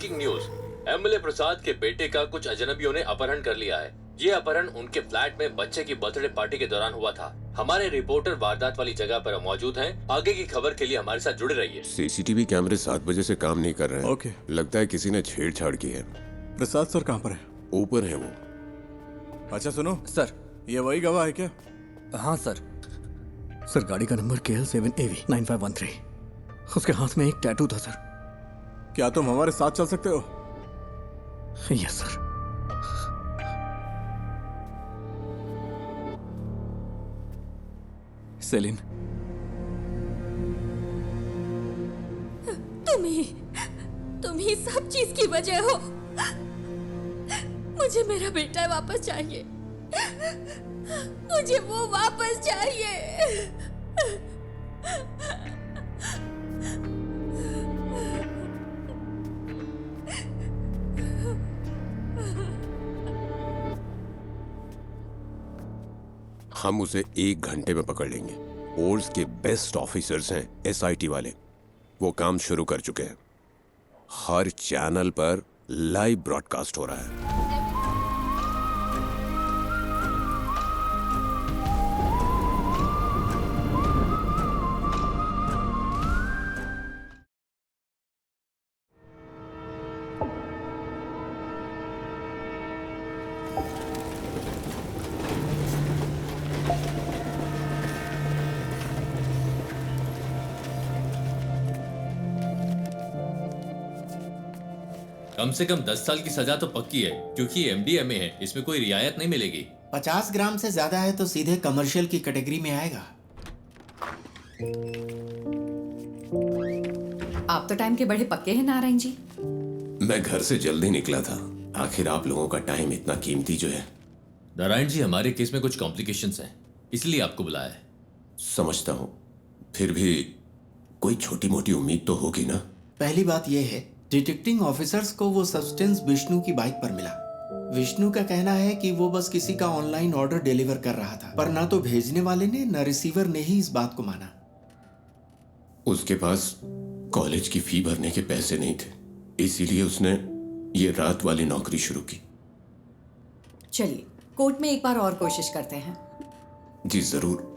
Breaking news. MLA प्रसाद के बेटे का कुछ अजनबियों ने अपहरण कर लिया है। ये अपहरण उनके फ्लैट में बच्चे की बर्थडे पार्टी के दौरान हुआ था। हमारे रिपोर्टर वारदात वाली जगह पर मौजूद हैं। आगे की खबर के लिए हमारे साथ जुड़े रहिए। सीसीटीवी कैमरे 7 बजे से काम नहीं कर रहे हैं। ओके। लगता है किसी ने छेड़छाड़ की है। प्रसाद सर कहाँ पर है? ऊपर है वो। अच्छा सुनो सर। ये वही गवाह है क्या? हाँ सर। सर गाड़ी का नंबर KL7AV9513। उसके हाथ में एक टैटू था सर। क्या तुम हमारे साथ चल सकते हो? Yes sir. सेलिन, तुम ही सब चीज की वजह हो। मुझे मेरा बेटा वापस चाहिए। मुझे वो वापस चाहिए। हम उसे 1 घंटे में पकड़ लेंगे। फोर्स के बेस्ट ऑफिसर्स हैं SIT वाले। वो काम शुरू कर चुके हैं। हर चैनल पर लाइव ब्रॉडकास्ट हो रहा है। कम से कम 10 साल की सजा तो पक्की है, क्योंकि ये MDMA है। इसमें कोई रियायत नहीं मिलेगी। 50 ग्राम से ज्यादा है तो सीधे कमर्शियल की कैटेगरी में आएगा। आप तो टाइम के बड़े पक्के हैं नारायण जी। मैं घर से जल्दी निकला था। आखिर आप लोगों का टाइम इतना कीमती जो है। नारायण जी, हमारे केस में कुछ कॉम्प्लिकेशंस हैं, इसलिए आपको बुलाया है। समझता हूं, फिर भी कोई छोटी मोटी उम्मीद तो होगी ना। पहली बात यह है, डिटेक्टिंग ऑफिसर्स को वो सब्सटेंस विष्णु की बाइक पर मिला। विष्णु का कहना है कि वो बस किसी का ऑनलाइन ऑर्डर डिलीवर कर रहा था, पर ना तो भेजने वाले ने न रिसीवर ने ही इस बात को माना। उसके पास कॉलेज की फी भरने के पैसे नहीं थे, इसीलिए उसने ये रात वाली नौकरी शुरू की। चलिए कोर्ट में एक बार और कोशिश करते हैं। जी जरूर।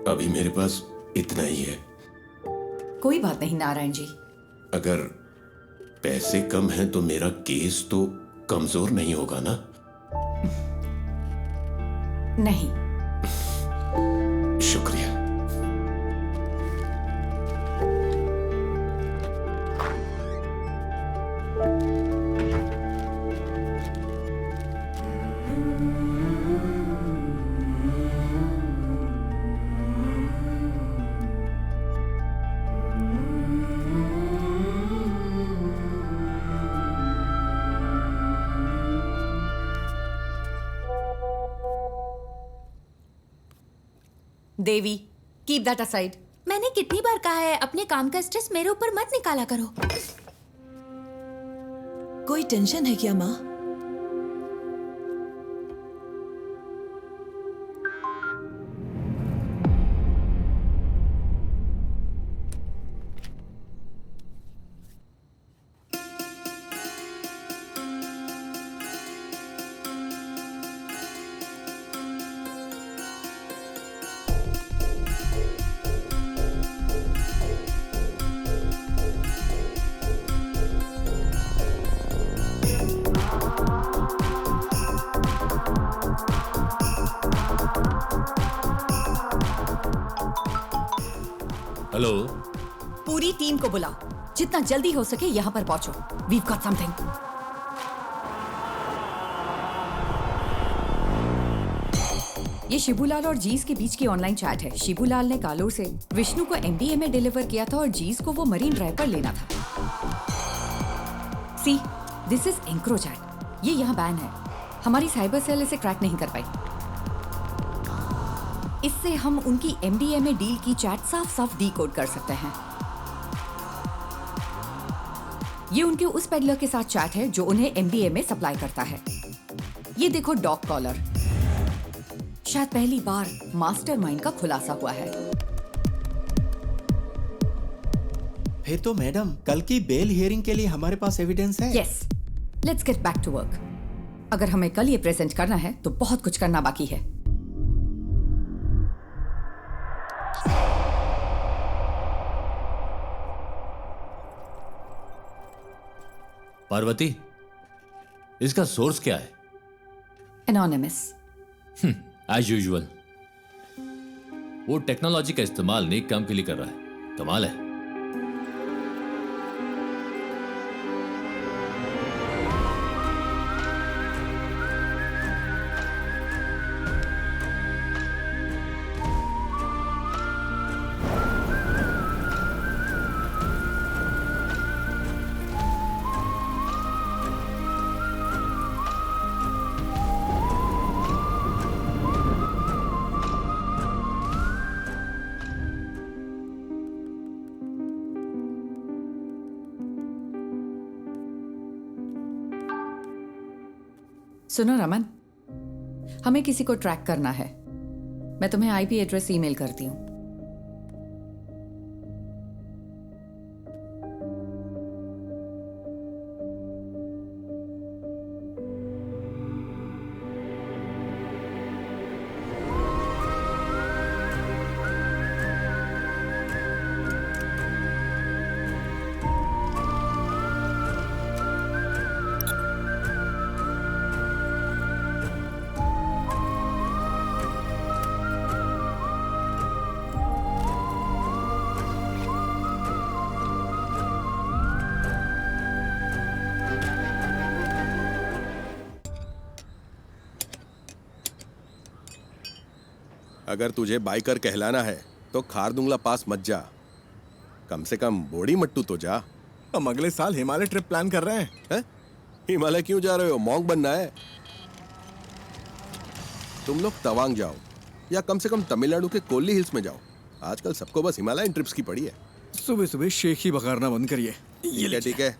अभी मेरे पास इतना ही है। कोई बात नहीं नारायण जी। अगर पैसे कम हैं तो मेरा केस तो कमजोर नहीं होगा ना? नहीं। शुक्रिया। देवी, कीप दैट असाइड। मैंने कितनी बार कहा है अपने काम का स्ट्रेस मेरे ऊपर मत निकाला करो। कोई टेंशन है क्या माँ? हेलो। पूरी टीम को बुलाओ, जितना जल्दी हो सके यहाँ पर पहुंचो। We've got something. ये शिबूलाल और जीस के बीच की ऑनलाइन चैट है। शिबूलाल ने कालोर से विष्णु को MDMA डिलीवर किया था और जीस को वो मरीन ड्राइव पर लेना था। सी, दिस इज एंक्रोचैट। ये यहाँ बैन है। हमारी साइबर सेल इसे क्रैक नहीं कर पाई। इससे हम उनकी MDMA डील की चैट साफ साफ डीकोड कर सकते हैं। ये उनके उस पेडलर के साथ चैट है जो उन्हें MDMA सप्लाई करता है। ये देखो डॉग कॉलर। शायद पहली बार मास्टरमाइंड का खुलासा हुआ है। फिर तो मैडम कल की बेल हियरिंग के लिए हमारे पास एविडेंस है। Yes, let's get back to work. अगर हमें कल ये प्रेजेंट करना है तो बहुत कुछ करना बाकी है। पार्वती, इसका सोर्स क्या है? एनोनिमस। As usual. वो टेक्नोलॉजी का इस्तेमाल नेक काम के लिए कर रहा है। कमाल है। सुनो रमन, हमें किसी को ट्रैक करना है। मैं तुम्हें आईपी एड्रेस ईमेल करती हूँ। अगर तुझे बाइकर कहलाना है तो खारदुंगला पास मत जा, कम से कम बोड़ी मट्टू तो जा। हम अगले साल हिमालय ट्रिप प्लान कर रहे हैं। हिमालय क्यों जा रहे हो? मॉन्क बनना है? तुम लोग तवांग जाओ या कम से कम तमिलनाडु के कोल्ली हिल्स में जाओ। आजकल सबको बस हिमालयन ट्रिप्स की पड़ी है। सुबह सुबह शेख ही बघारना बंद करिए। ठीक है।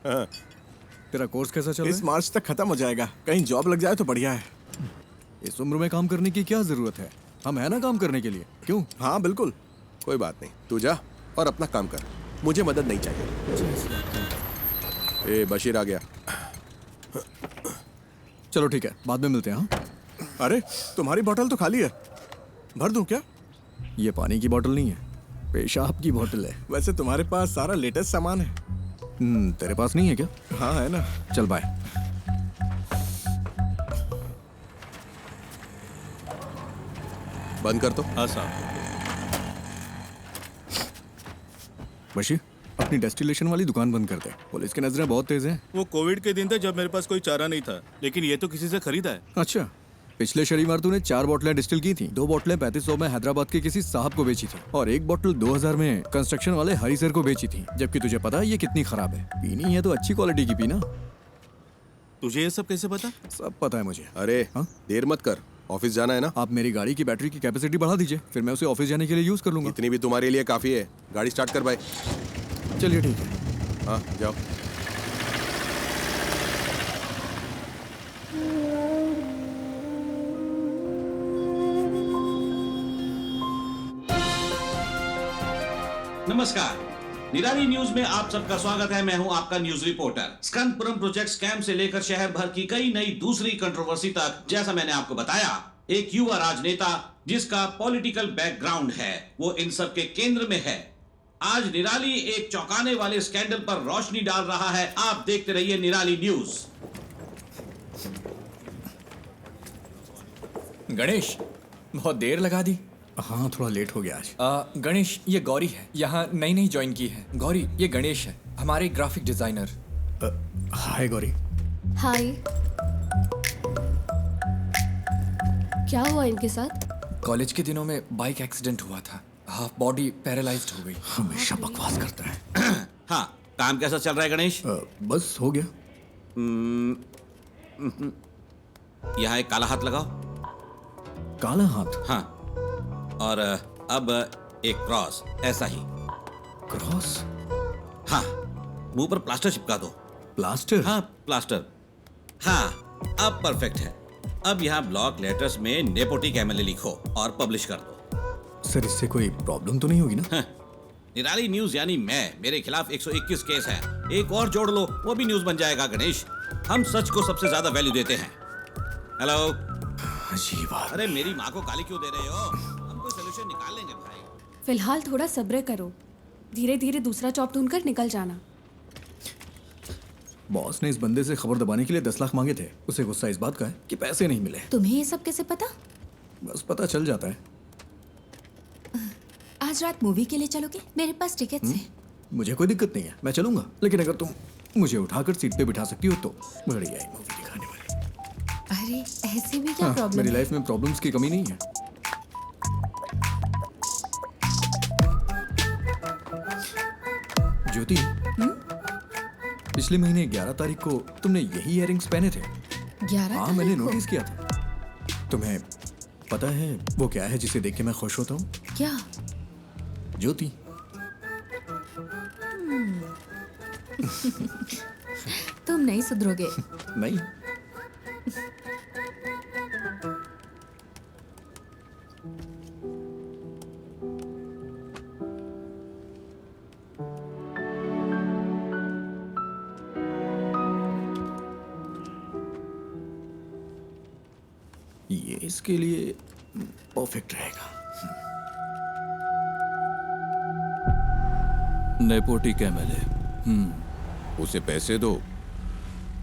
हाँ। तेरा कोर्स कैसा चल रहा है? इस मार्च तक खत्म हो जाएगा। कहीं जॉब लग जाए तो बढ़िया है। इस उम्र में काम करने की क्या जरूरत है? हम है ना काम करने के लिए। क्यों? हाँ बिल्कुल। कोई बात नहीं, तू जा और अपना काम कर, मुझे मदद नहीं चाहिए। ए बशीर आ गया। चलो ठीक है, बाद में मिलते हैं। हाँ? अरे तुम्हारी बोतल तो खाली है, भर दूं क्या? ये पानी की बोतल नहीं है, पेशाब की बोतल है। वैसे तुम्हारे पास सारा लेटेस्ट सामान है। तेरे पास नहीं है क्या? हाँ है ना। चल बाय। बंद कर तो। हाँ साहब। बशीर, अपनी डेस्टिलेशन वाली दुकान बंद कर दे। पुलिस की नजरें बहुत तेज हैं। वो कोविड के दिन थे जब मेरे पास कोई चारा नहीं था, लेकिन ये तो किसी से खरीदा है। अच्छा, पिछले शनिवार तूने 4 बोतलें डिस्टिल की थी। 2 बोतलें 3500 में हैदराबाद के किसी साहब को बेची थी और 1 बोतल 2000 में कंस्ट्रक्शन वाले हरी सर को बेची थी। जबकि तुझे पता है ये कितनी खराब है। पीनी है तो अच्छी क्वालिटी की पीना। तुझे ये सब कैसे पता? सब पता है मुझे। अरे देर मत कर, ऑफिस जाना है ना। आप मेरी गाड़ी की बैटरी की कैपेसिटी बढ़ा दीजिए, फिर मैं उसे ऑफिस जाने के लिए यूज कर लूंगा। इतनी भी तुम्हारे लिए काफी है। गाड़ी स्टार्ट कर भाई। चलिए ठीक है। हाँ जाओ। नमस्कार, निराली न्यूज में आप सबका स्वागत है। मैं हूं आपका न्यूज रिपोर्टर। स्कंदपुरम प्रोजेक्ट स्कैम से लेकर शहर भर की कई नई दूसरी कंट्रोवर्सी तक, जैसा मैंने आपको बताया, एक युवा राजनेता जिसका पॉलिटिकल बैकग्राउंड है, वो इन सब के केंद्र में है। आज निराली एक चौंकाने वाले स्कैंडल पर रोशनी डाल रहा है। आप देखते रहिए निराली न्यूज। गणेश, बहुत देर लगा दी। हाँ थोड़ा लेट हो गया आज। गणेश, ये गौरी है, यहाँ नई ज्वाइन की है। गौरी, ये गणेश है, हमारे ग्राफिक डिजाइनर। हाय गौरी। हाय। क्या हुआ इनके साथ? कॉलेज के दिनों में बाइक एक्सीडेंट हुआ था, हाफ बॉडी पैरालाइज्ड हो गई। हमेशा बकवास करता है। हाँ, काम कैसा चल रहा है गणेश? बस हो गया। यहाँ एक काला हाथ लगाओ। काला हाथ? हाँ, और अब एक क्रॉस, ऐसा ही। क्रॉस? हाँ, मुंह पर प्लास्टर चिपका दो। प्लास्टर? हाँ, प्लास्टर। हाँ, अब परफेक्ट है। अब यहाँ ब्लॉक लेटर्स में नेपोटिक एमएलए लिखो और पब्लिश कर दो। सर, इससे कोई प्रॉब्लम तो नहीं होगी ना? हाँ, निराली न्यूज यानी मेरे खिलाफ 121 केस है। एक और जोड़ लो, वो भी न्यूज बन जाएगा गणेश। हम सच को सबसे ज्यादा वैल्यू देते हैं। हेलो। अजीब बात। अरे मेरी माँ को गाली क्यों दे रहे हो? हम कोई सोल्यूशन निकाल लेंगे भाई। फिलहाल थोड़ा सब्र करो, धीरे धीरे दूसरा जॉब ढूंढकर निकल जाना। बॉस ने इस बंदे से खबर दबाने के लिए 10 लाख मांगे थे। उसे गुस्सा इस बात का है कि पैसे नहीं मिले। तुम्हें ये सब कैसे पता? बस पता चल जाता है। आज रात मूवी के लिए चलोगे? मेरे पास टिकट्स हैं। मुझे कोई दिक्कत नहीं है, मैं चलूंगा। लेकिन अगर तुम मुझे उठाकर सीट पे बिठा सकती हो तो बढ़िया है मूवी दिखाने वाली। अरे ऐसे भी क्या प्रॉब्लम मेरी है? लाइफ में प्रॉब्लम्स की कमी नहीं है। ज्योति, पिछले महीने 11 तारीख को तुमने यही इयररिंग्स पहने थे। 11 हाँ, मैंने नोटिस किया था। तुम्हें पता है वो क्या है जिसे देख के मैं खुश होता हूँ? क्या? ज्योति। तुम नहीं सुधरोगे। नहीं। ये इसके लिए परफेक्ट रहेगा। नेपोटिक एमएलए। उसे पैसे दो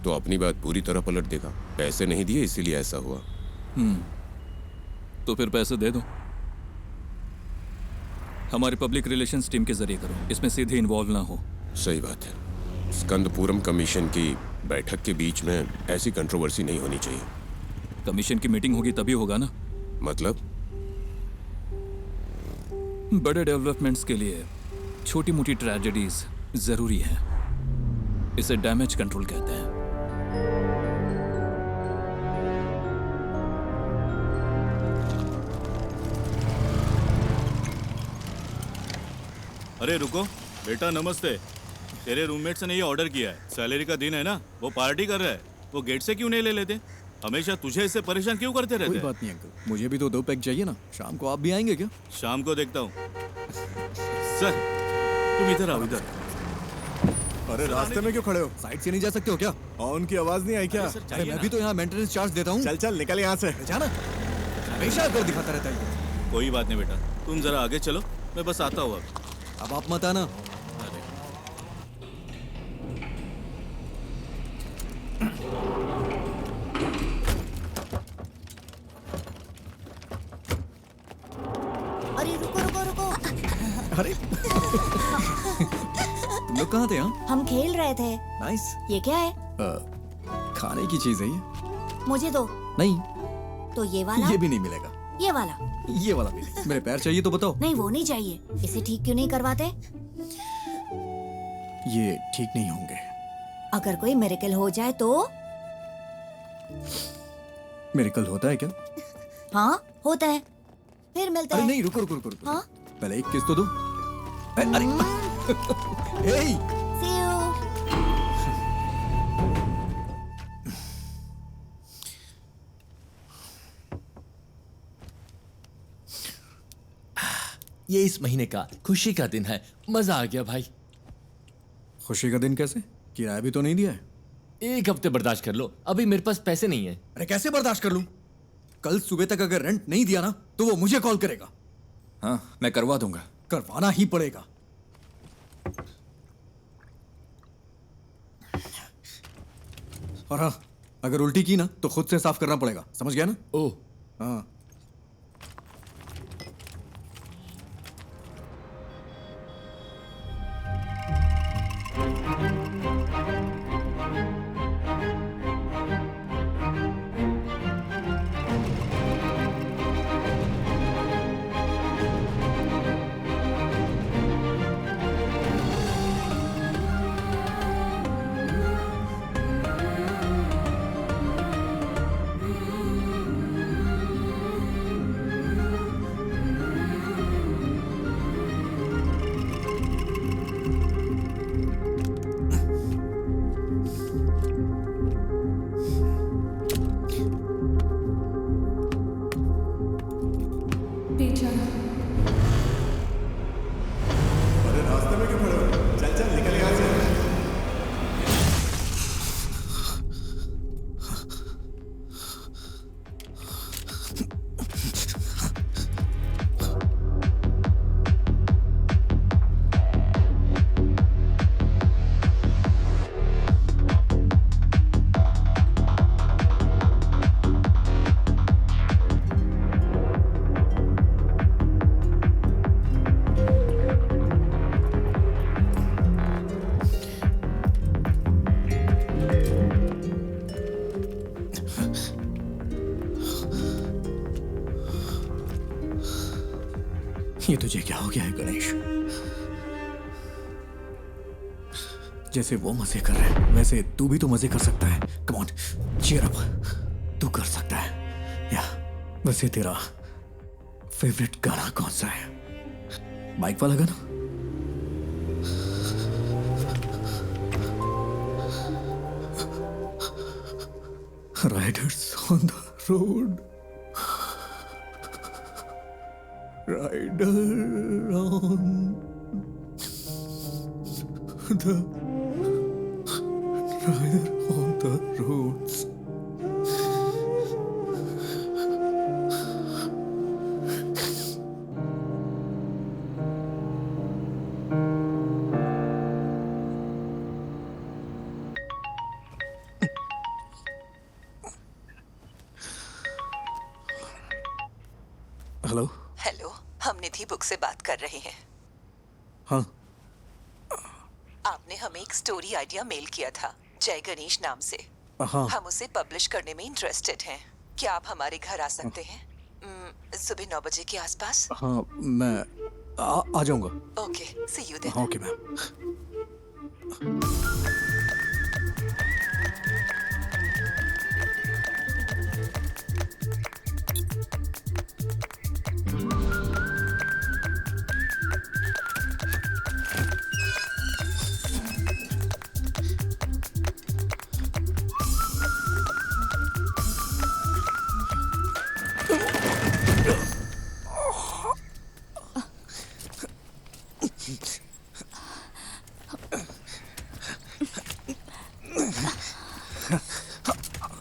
तो अपनी बात पूरी तरह पलट देगा। पैसे नहीं दिए इसीलिए ऐसा हुआ। तो फिर पैसे दे दो। हमारी पब्लिक रिलेशंस टीम के जरिए करो, इसमें सीधे इन्वॉल्व ना हो। सही बात है। स्कंदपुरम कमीशन की बैठक के बीच में ऐसी कंट्रोवर्सी नहीं होनी चाहिए। कमीशन की मीटिंग होगी तभी होगा ना। मतलब? बड़े डेवलपमेंट्स के लिए छोटी मोटी ट्रेजेडीज जरूरी है। इसे डैमेज कंट्रोल कहते हैं। अरे रुको बेटा, नमस्ते। तेरे रूममेट ने ये ऑर्डर किया है। सैलरी का दिन है ना, वो पार्टी कर रहा है। वो गेट से क्यों नहीं ले लेते? हमेशा तुझे इससे परेशान क्यों करते रहते? कोई बात नहीं अंकल, मुझे भी तो 2 पैक चाहिए ना। शाम को आप भी आएंगे क्या? शाम को देखता हूँ। सर तुम इधर आओ, इधर। अरे रास्ते में क्यों खड़े हो? साइड से नहीं जा सकते हो क्या? और उनकी आवाज नहीं आई क्या? अरे मैं भी तो यहाँ मेंटेनेंस चार्ज देता हूँ। चल चल निकल यहाँ से। जाना, हमेशा कर दिखाता रहता है। कोई बात नहीं बेटा, तुम जरा आगे चलो, मैं बस आता हूँ। अब आप मत आना। अरे रुको रुको रुको। अरे तुम लोग कहाँ थे? हम खेल रहे थे। नाइस। ये क्या है? खाने की चीज है ये। मुझे दो। नहीं, तो ये वाला? ये भी नहीं मिलेगा। ये वाला? ये वाला भी नहीं। मेरे पैर चाहिए तो बताओ। नहीं वो नहीं चाहिए। इसे ठीक क्यों नहीं करवाते? ये ठीक नहीं होंगे। अगर कोई मिरेकल हो जाए तो? मिरेकल होता है क्या? हाँ होता है। फिर मिलता अरे है। नहीं, रुको रुको रुको रुको। हाँ? पहले एक किस तो दो। अरे हे, See you. ये इस महीने का खुशी का दिन है। मजा आ गया भाई। खुशी का दिन कैसे? किराया भी तो नहीं दिया है। 1 हफ्ते बर्दाश्त कर लो, अभी मेरे पास पैसे नहीं है। अरे कैसे बर्दाश्त कर लूं? कल सुबह तक अगर रेंट नहीं दिया ना तो वो मुझे कॉल करेगा। हाँ, मैं करवा दूंगा। करवाना ही पड़ेगा। और हाँ, अगर उल्टी की ना तो खुद से साफ करना पड़ेगा। समझ गया ना? ओह हाँ। बाथरूम में क्यों खड़े हो? चल चल निकल यहाँ से। ये तुझे क्या हो गया है गणेश? जैसे वो मजे कर रहे हैं वैसे तू भी तो मजे कर सकता है। कम ऑन, चीयर अप, तू कर सकता है। या वैसे तेरा फेवरेट गाना कौन सा है? बाइक वाला गाना? Riders on the road, rider on the roads. Hello hello, हम निधि बुक से बात कर रहे हैं। हाँ, आपने हमें एक स्टोरी आइडिया मेल किया था जय गणेश नाम से। हाँ। हम उसे पब्लिश करने में इंटरेस्टेड हैं। क्या आप हमारे घर आ सकते हैं सुबह 9 बजे के आसपास? हाँ, मैं आ जाऊंगा। Okay, see you then. Okay ma'am.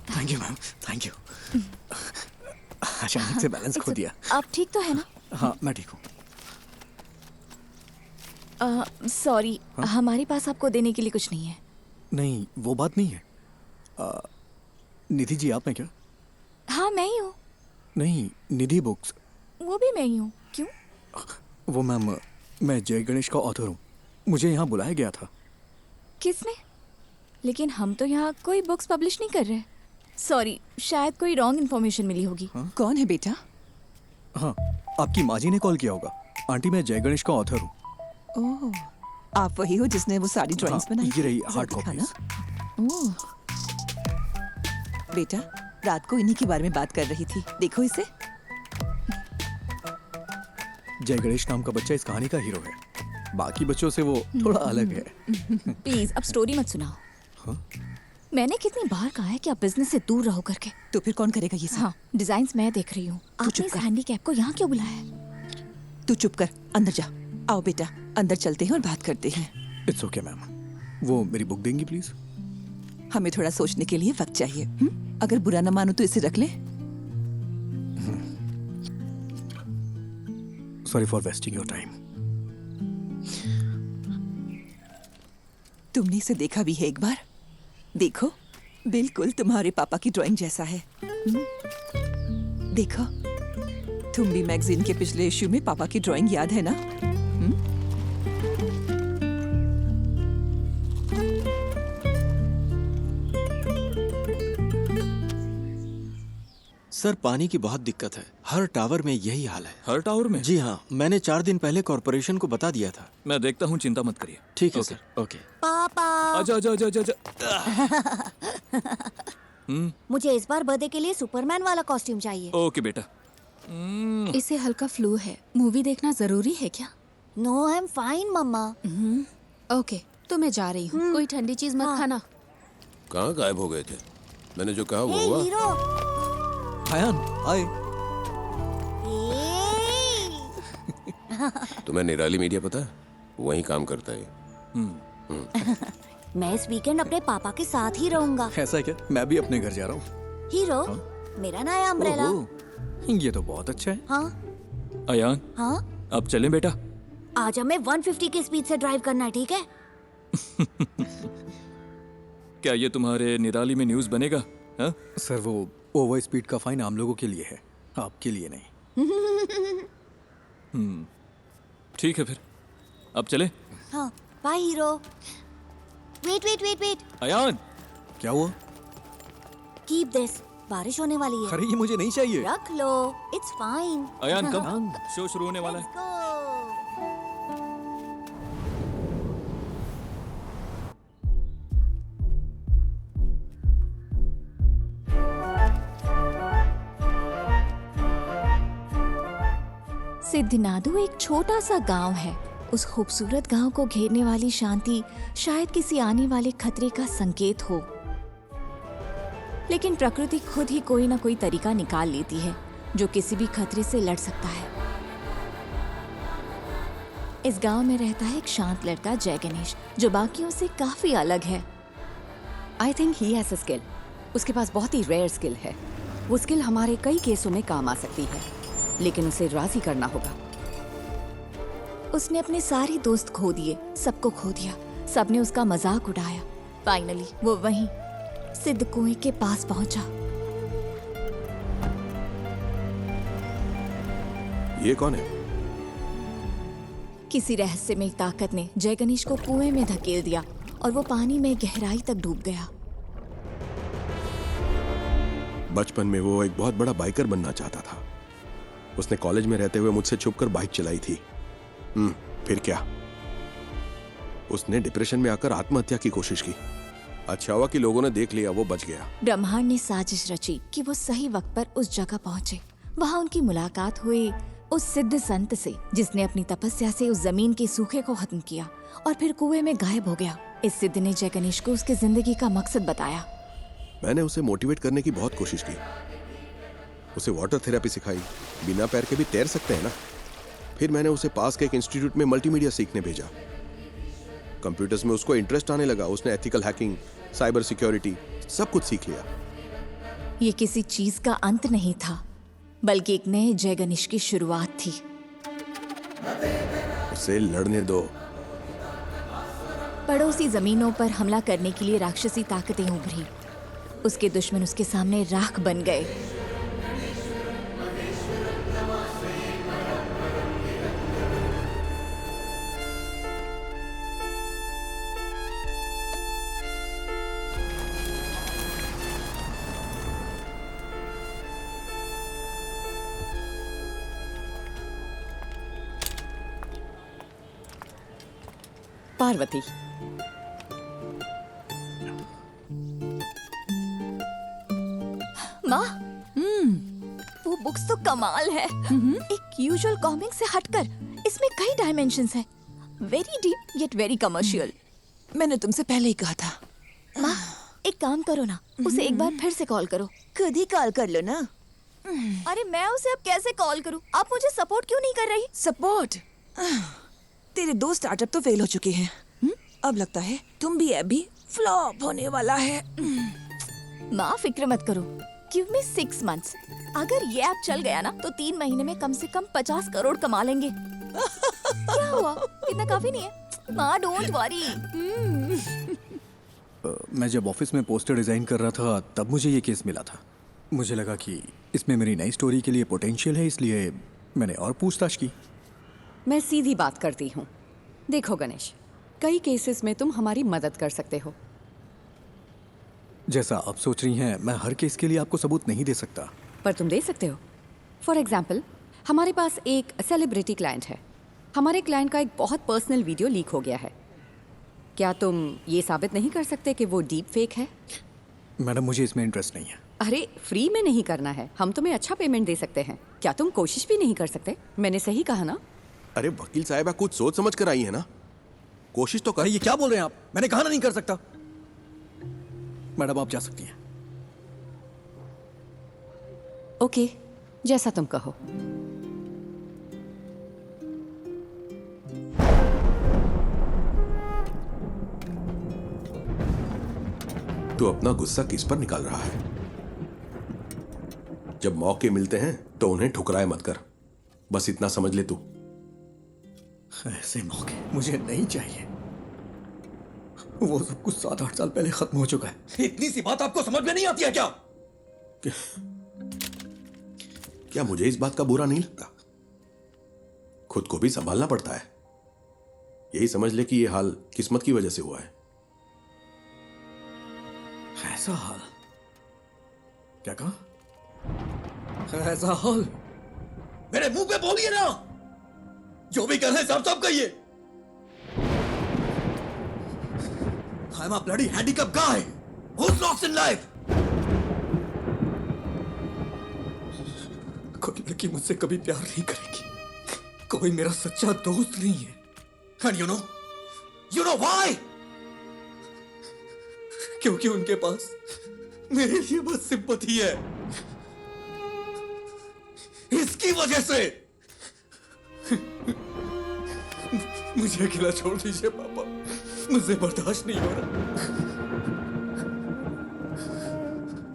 Thank you ma'am, thank you. अचानक से बैलेंस खो दिया। आप ठीक तो है ना? हाँ, मैं ठीक हूँ। सॉरी, हमारे पास आपको देने के लिए कुछ नहीं है। नहीं, वो बात नहीं है। निधि जी आप हैं क्या? हाँ, मैं ही हूँ। नहीं, निधि बुक्स। वो भी मैं ही हूँ। क्यों? वो मैम, मैं जय गणेश का ऑथर हूँ। मुझे यहाँ बुलाया गया था। किसने? लेकिन हम तो यहाँ कोई बुक्स पब्लिश नहीं कर रहे। सॉरी, शायद कोई रॉन्ग इन्फॉर्मेशन मिली होगी। कौन है बेटा? हाँ, आपकी माँ जी ने कॉल किया होगा। आंटी, मैं जय गणेश का ऑथर हूँ। ओह, आप वही हो जिसने वो सारी ड्राइंग्स बनाई? ये रही हार्ड कॉपी। ओह, बेटा, रात को इन्हीं के बारे में बात कर रही थी। देखो इसे। जय गणेश नाम का बच्चा इस कहानी का हीरो है। बाकी बच्चों से वो थोड़ा अलग है। प्लीज अब स्टोरी मत सुनाओ। हाँ? मैंने कितनी बार कहा है कि आप बिजनेस से दूर रहो करके। तो फिर कौन करेगा ये सब? हाँ, डिजाइन्स मैं देख रही हूँ। आपने इस हैंडीकैप को यहाँ क्यों बुलाया है? तू चुप कर, अंदर जा। आओ बेटा, अंदर चलते हैं और बात करते हैं। It's okay ma'am. वो मेरी बुक देंगी प्लीज? हमें थोड़ा सोचने के लिए वक्त चाहिए। अगर बुरा न मानो तो इसे रख ले। Sorry for wasting your time. तुमने इसे देखा भी है एक बार? देखो, बिल्कुल तुम्हारे पापा की ड्राइंग जैसा है। देखो, तुम भी मैगजीन के पिछले इश्यू में पापा की ड्राइंग याद है ना? सर, पानी की बहुत दिक्कत है। हर टावर में यही हाल है। हर टावर में? जी हाँ, मैंने 4 दिन पहले कॉर्पोरेशन को बता दिया था। मैं देखता हूँ, चिंता मत करिए। ठीक है सर। ओके। पापा, आजा आजा आजा आजा। मुझे इस बार बर्थडे के लिए सुपरमैन वाला कॉस्ट्यूम चाहिए। ओके बेटा। इसे हल्का फ्लू है। मूवी देखना जरूरी है क्या? No, I am fine mamma. Okay, तो मैं जा रही हूँ। कोई ठंडी चीज मत खाना। कहाँ गायब हो गए थे? मैंने जो कहा वो हुआ। हायान, आए। तुम्हें निराली मीडिया पता है? वहीं काम करता है। मैं इस वीकेंड अपने पापा के साथ ही रहूंगा। ऐसा है क्या? मैं भी अपने घर जा रहा हूँ। हीरो, मेरा नया अम्ब्रेला। ये तो बहुत अच्छा है। हाँ अयान, हाँ, अब चलें बेटा? आज हमें 150 की स्पीड से ड्राइव करना है, ठीक है? क्या ये तुम्हारे निराली में न्यूज़ बनेगा? हाँ? सर, वो ओवर स्पीड का फाइन आम लोगों के लिए है, आपके लिए नहीं। ठीक है फिर, अब चले? हाँ, bye hero. Wait wait wait wait. Ayaan, क्या हुआ? कीप दिस, बारिश होने वाली है। अरे ये मुझे नहीं चाहिए। रख लो, इट्स फाइन। अयान कब शो शुरू होने वाला है? सिद्धिनादु एक छोटा सा गांव है। उस खूबसूरत गांव को घेरने वाली शांति शायद किसी आने वाले खतरे का संकेत हो, लेकिन प्रकृति खुद ही कोई ना कोई तरीका निकाल लेती है जो किसी भी खतरे से लड़ सकता है। इस गांव में रहता है एक शांत लड़का जय गणेश, जो बाकियों से काफी अलग है। I think he has a skill. उसके पास बहुत ही रेयर स्किल है। वो स्किल हमारे कई केसों में काम आ सकती है, लेकिन उसे राजी करना होगा। उसने अपने सारे दोस्त खो दिए, सबको खो दिया, सबने उसका मजाक उड़ाया। फाइनली वो वहीं सिद्ध कुएं के पास पहुंचा। ये कौन है? किसी रहस्यमय ताकत ने जय गणेश को कुएं में धकेल दिया और वो पानी में गहराई तक डूब गया। बचपन में वो एक बहुत बड़ा बाइकर बनना चाहता था। उसने कॉलेज में रहते हुए मुझसे छुपकर बाइक चलाई थी। फिर क्या? उसने डिप्रेशन में आकर आत्महत्या की कोशिश की। अच्छा हुआ कि लोगों ने देख लिया, वो बच गया। ब्रह्मांड ने साजिश रची कि वो सही वक्त पर उस जगह पहुंचे। वहां उनकी मुलाकात हुई उस सिद्ध संत से, जिसने अपनी तपस्या से उस जमीन के सूखे को खत्म किया और फिर कुएं में गायब हो गया। इस सिद्ध ने जय गणेश को उसकी जिंदगी का मकसद बताया। मैंने उसे मोटिवेट करने की बहुत कोशिश की। उसे वाटर थेरेपी सिखाई। बिना पैर के भी तैर सकते हैं ना। फिर मैंने उसे पास के एक इंस्टीट्यूट में मल्टीमीडिया सीखने भेजा। कंप्यूटर्स में उसको इंटरेस्ट आने लगा। उसने एथिकल हैकिंग, साइबर सिक्योरिटी सब कुछ सीख लिया। ये किसी चीज का अंत नहीं था, बल्कि एक नए जय गणेश की शुरुआत थी। उसे लड़ने दो। पड़ोसी जमीनों पर हमला करने के लिए राक्षसी ताकतें उभरी। उसके दुश्मन उसके सामने राख बन गए। पार्वती, माँ, वो बुक्स तो कमाल है। एक यूजुअल कॉमिक से हटकर इसमें कई डायमेंशंस हैं। Very deep yet very commercial. मैंने तुमसे पहले ही कहा था। माँ, एक काम करो ना, उसे एक बार फिर से कॉल करो। खुद ही कॉल कर लो ना। अरे मैं उसे अब कैसे कॉल करूं? आप मुझे सपोर्ट क्यों नहीं कर रही? सपोर्ट? तेरे दो स्टार्टअप तो फेल हो चुके हैं। अब लगता है तुम भी ऐप भी फ्लॉप होने वाला है। माँ, फिक्र मत करो। Give me 6 months। अगर ये ऐप चल गया ना तो 3 महीने में कम से कम 50 करोड़ कमा लेंगे। क्या हुआ? इतना काफी नहीं है? माँ, डोंट वरी। मैं जब ऑफिस में पोस्टर डिजाइन कर रहा था तब मुझे ये केस मिला था। मुझे लगा कि इसमें मेरी नई स्टोरी के लिए पोटेंशियल है, इसलिए मैंने और पूछताछ की। मैं सीधी बात करती हूँ। देखो गणेश, कई केसेस में तुम हमारी मदद कर सकते हो। जैसा आप सोच रही हैं, मैं हर केस के लिए आपको सबूत नहीं दे सकता। पर तुम दे सकते हो। फॉर एग्जाम्पल, हमारे पास एक सेलिब्रिटी क्लाइंट है। हमारे क्लाइंट का एक बहुत पर्सनल वीडियो लीक हो गया है। क्या तुम ये साबित नहीं कर सकते कि वो डीप फेक है? मैडम, मुझे इसमें इंटरेस्ट नहीं है। अरे, फ्री में नहीं करना है। हम तुम्हें अच्छा पेमेंट दे सकते हैं। क्या तुम कोशिश भी नहीं कर सकते? मैंने सही कहा ना? अरे वकील साहब, कुछ सोच समझ कर आई है ना। कोशिश तो कर। ये क्या बोल रहे हैं आप? मैंने कहा ना नहीं कर सकता। मैडम, आप जा सकती हैं। ओके, जैसा तुम कहो। तू अपना गुस्सा किस पर निकाल रहा है? जब मौके मिलते हैं तो उन्हें ठुकराए मत कर, बस इतना समझ ले तू। ऐसे मौके मुझे नहीं चाहिए। वो सब कुछ 7-8 साल पहले खत्म हो चुका है। इतनी सी बात आपको समझ में नहीं आती है क्या? क्या मुझे इस बात का बुरा नहीं लगता? खुद को भी संभालना पड़ता है। यही समझ ले कि ये हाल किस्मत की वजह से हुआ है। ऐसा हाल? क्या कहा? ऐसा हाल? मेरे मुंह पे बोलिए ना। जो भी कर रहे हैं साफ-साफ कहिए। I'm a bloody handicapped guy who's lost in life. कोई लड़की मुझसे कभी प्यार नहीं करेगी। कोई मेरा सच्चा दोस्त नहीं है। And you know why? क्योंकि उनके पास मेरे लिए बस सिंपैथी है। इसकी वजह से मुझे अकेला छोड़ दीजिए पापा, मुझे बर्दाश्त नहीं हो रहा।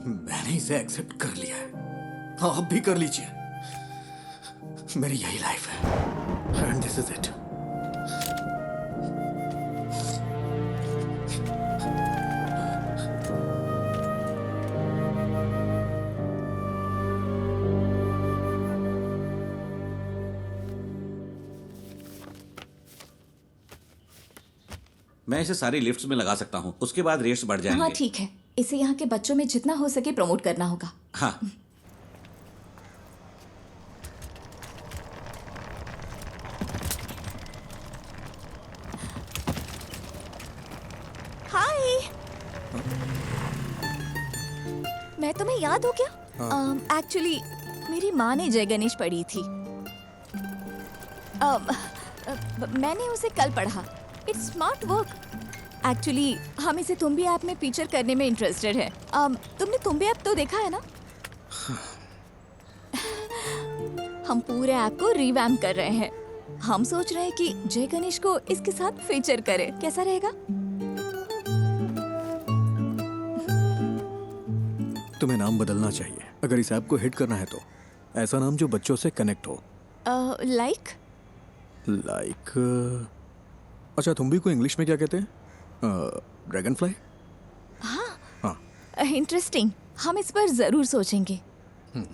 मैंने इसे एक्सेप्ट कर लिया है, आप भी कर लीजिए। मेरी यही लाइफ है एंड दिस इज इट। मैं इसे सारी लिफ्ट्स में लगा सकता हूँ, उसके बाद रेट्स बढ़ जाएंगे। हाँ ठीक है, इसे यहाँ के बच्चों में जितना हो सके प्रमोट करना होगा। हाँ। हाय, मैं तुम्हें याद हो क्या? एक्चुअली मेरी माँ ने जय गणेश पढ़ी थी। मैंने उसे कल पढ़ा। It's smart work. एक्चुअली हम इसे तुम्बी ऐप में फीचर करने में इंटरेस्टेड है। तुमने तुम्बी ऐप तो देखा है ना? हम पूरे ऐप को रिवैम्प कर रहे हैं। हम सोच रहे हैं कि जय गणेश को इसके साथ फीचर करें, कैसा रहेगा? तुम्हें नाम बदलना चाहिए अगर इस ऐप को हिट करना है तो। ऐसा नाम जो बच्चों से कनेक्ट हो। लाइक अच्छा, तुम भी को इंग्लिश में क्या कहते हैं? Dragon fly? हाँ, इंटरेस्टिंग। हम इस पर जरूर सोचेंगे।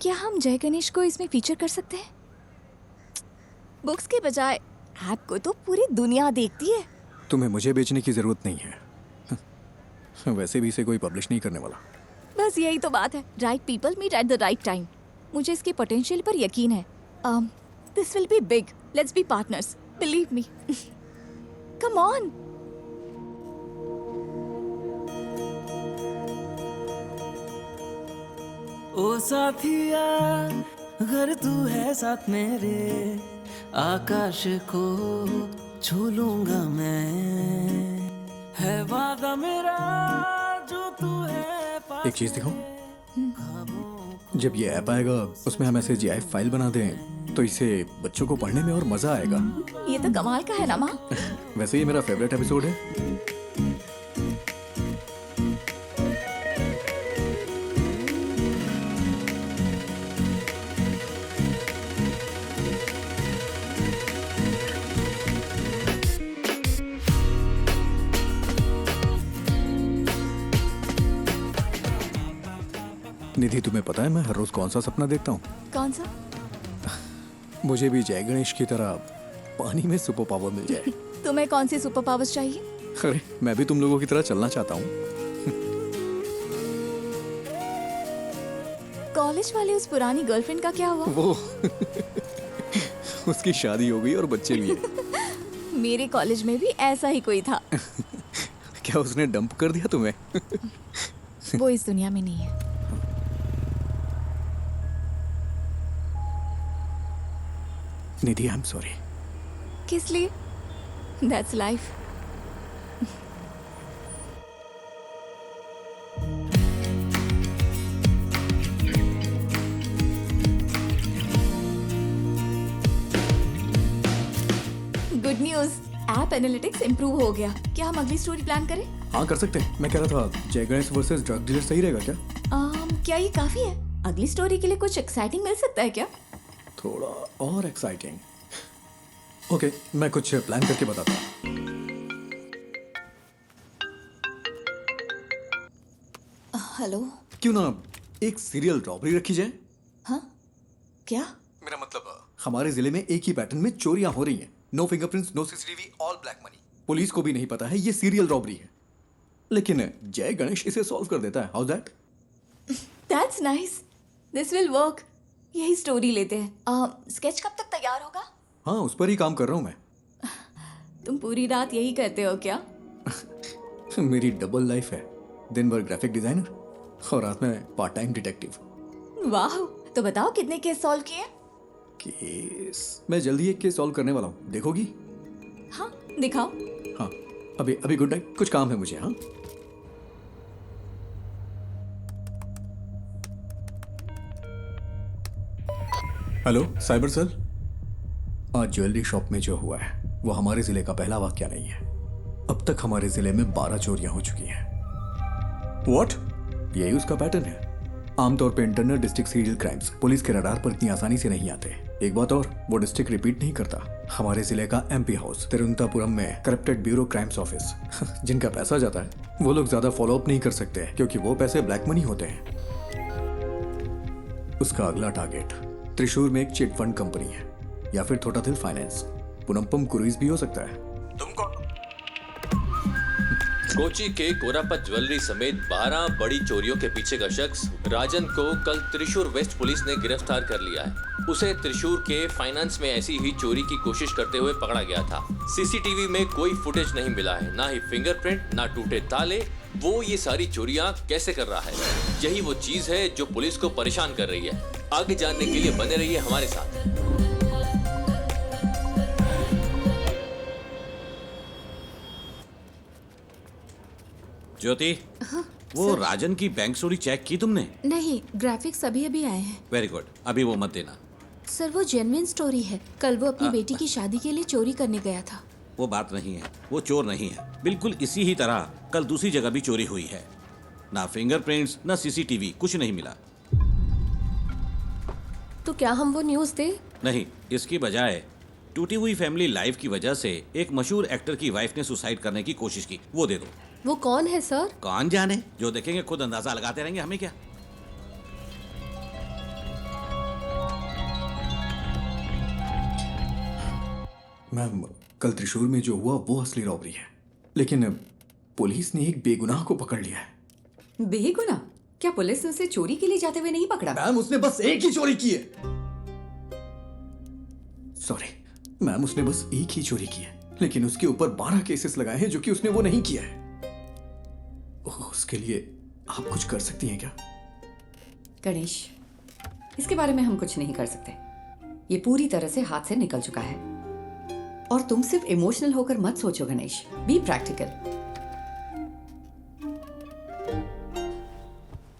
क्या हम जय गणेश को इसमें फीचर कर सकते हैं? बुक्स के बजाय ऐप को तो पूरी दुनिया देखती है। तुम्हें मुझे बेचने की जरूरत नहीं है। वैसे भी इसे कोई पब्लिश नहीं करने वाला। बस यही तो बात है। Right people meet at the right time. मुझे इसके पोटेंशियल पर यकीन है। This will be big. Let's be partners, believe me. Come on. ओ साथिया, अगर तू है साथ मेरे, आकाश को छू लूंगा मैं। है वादा मेरा जो तू है। एक चीज दिखाऊं? जब ये ऐप आएगा उसमें हम ऐसे GIF फाइल बना दें तो इसे बच्चों को पढ़ने में और मजा आएगा। ये तो कमाल का है ना माँ? वैसे ये मेरा फेवरेट एपिसोड है। निधि, तुम्हें पता है मैं हर रोज कौन सा सपना देखता हूँ? कौन सा? मुझे भी जय गणेश की तरह पानी में सुपर पावर मिल जाए। तुम्हें कौन सी सुपर पावर्स चाहिए? अरे मैं भी तुम लोगों की तरह चलना चाहता हूँ। कॉलेज वाले उस पुरानी गर्लफ्रेंड का क्या हुआ? वो उसकी शादी हो गई और बच्चे भी हैं। मेरे कॉलेज में भी ऐसा ही कोई था। क्या उसने डंप कर दिया तुम्हें? वो इस दुनिया में नहीं है। निधि, आई एम सॉरी। किस लिए? That's life. Good news, app analytics improve हो गया। क्या हम अगली स्टोरी प्लान करें? हाँ कर सकते हैं। मैं कह रहा था जय गणेश वर्सेस ड्रग डीलर सही रहेगा क्या? क्या ये काफी है? अगली स्टोरी के लिए कुछ एक्साइटिंग मिल सकता है क्या? थोड़ा और एक्साइटिंग। ओके, मैं कुछ प्लान करके बताता हूँ। हेलो। क्यों ना एक सीरियल रॉबरी रखी जाए? हाँ क्या? मेरा मतलब हमारे जिले में एक ही पैटर्न में चोरियां हो रही हैं। No fingerprints, no CCTV, all black money. Police को भी नहीं पता है ये सीरियल रॉबरी है, लेकिन जय गणेश इसे सॉल्व कर देता है। How that? That's nice, this will work. यही स्टोरी लेते हैं। स्केच कब तक तैयार होगा? हाँ, उस पर ही काम कर रहा हूँ मैं। तुम पूरी रात यही करते हो क्या? मेरी डबल लाइफ है, दिन भर ग्राफिक डिजाइनर और रात में पार्ट टाइम डिटेक्टिव। वाह, तो बताओ कितने केस सॉल्व किए? केस मैं जल्दी एक केस सॉल्व करने वाला हूँ, देखोगी? हाँ दिखाओ। हाँ अभी गुड नाइट, कुछ काम है मुझे। हाँ हेलो साइबर सेल। आज ज्वेलरी शॉप में जो हुआ है वो हमारे जिले का पहला वाकया नहीं है। अब तक हमारे जिले में 12 चोरियां हो चुकी हैं। व्हाट? यही उसका पैटर्न है। आमतौर पे internal district serial crimes police के रडार पर इतनी आसानी से नहीं आते। एक बात और, वो डिस्ट्रिक्ट रिपीट नहीं करता। हमारे जिले का एमपी हाउस तिरुवनंतपुरम में करप्टेड ब्यूरो क्राइम्स ऑफिस जिनका पैसा जाता है वो लोग ज्यादा फॉलो अप नहीं कर सकते क्योंकि वो पैसे ब्लैक मनी होते हैं। उसका अगला टारगेट त्रिशूर में एक चिट फंड कंपनी है या फिर थोटाथिल फाइनेंस, पुनम्पम क्रूइज भी हो सकता है। कोची के कोरापत ज्वेलरी समेत 12 बड़ी चोरियों के पीछे का शख्स राजन को कल त्रिशूर वेस्ट पुलिस ने गिरफ्तार कर लिया है। उसे त्रिशूर के फाइनेंस में ऐसी ही चोरी की कोशिश करते हुए पकड़ा गया था। सीसीटीवी में कोई फुटेज नहीं मिला है, ना ही फिंगरप्रिंट, ना टूटे ताले। वो ये सारी चोरियां कैसे कर रहा है, यही वो चीज है जो पुलिस को परेशान कर रही है। आगे जानने के लिए बने रहिए हमारे साथ। ज्योति, वो राजन की बैंक चोरी चेक की तुमने? नहीं, ग्राफिक्स अभी अभी आए हैं। वेरी गुड, अभी वो मत देना। सर वो जेन्युइन स्टोरी है। कल वो अपनी बेटी की शादी के लिए चोरी करने गया था। वो बात नहीं है, वो चोर नहीं है। बिल्कुल इसी ही तरह कल दूसरी जगह भी चोरी हुई है। ना फिंगरप्रिंट्स, ना सीसीटीवी, कुछ नहीं मिला। तो क्या हम वो न्यूज़ दें? नहीं, इसकी बजाय टूटी हुई फैमिली लाइफ की वजह से एक मशहूर एक्टर की वाइफ ने सुसाइड करने की कोशिश की, वो दे दो। वो कौन है सर? कौन जाने, जो देखेंगे खुद अंदाजा लगाते रहेंगे, हमें क्या। मैम, कल त्रिशूर में जो हुआ वो असली रॉबरी है, लेकिन पुलिस ने एक बेगुनाह को पकड़ लिया है। बेगुनाह? क्या पुलिस ने उसे चोरी के लिए जाते हुए नहीं पकड़ा? मैम, उसने बस एक ही चोरी की है। सॉरी मैम, उसने बस एक ही चोरी की है, लेकिन उसके ऊपर 12 केसेस लगाए हैं जो कि उसने वो नहीं किया है। उसके लिए आप कुछ कर सकती हैं क्या? गणेश, इसके बारे में हम कुछ नहीं कर सकते। ये पूरी तरह से हाथ से निकल चुका है। और तुम सिर्फ इमोशनल होकर मत सोचो Ganesh, be practical.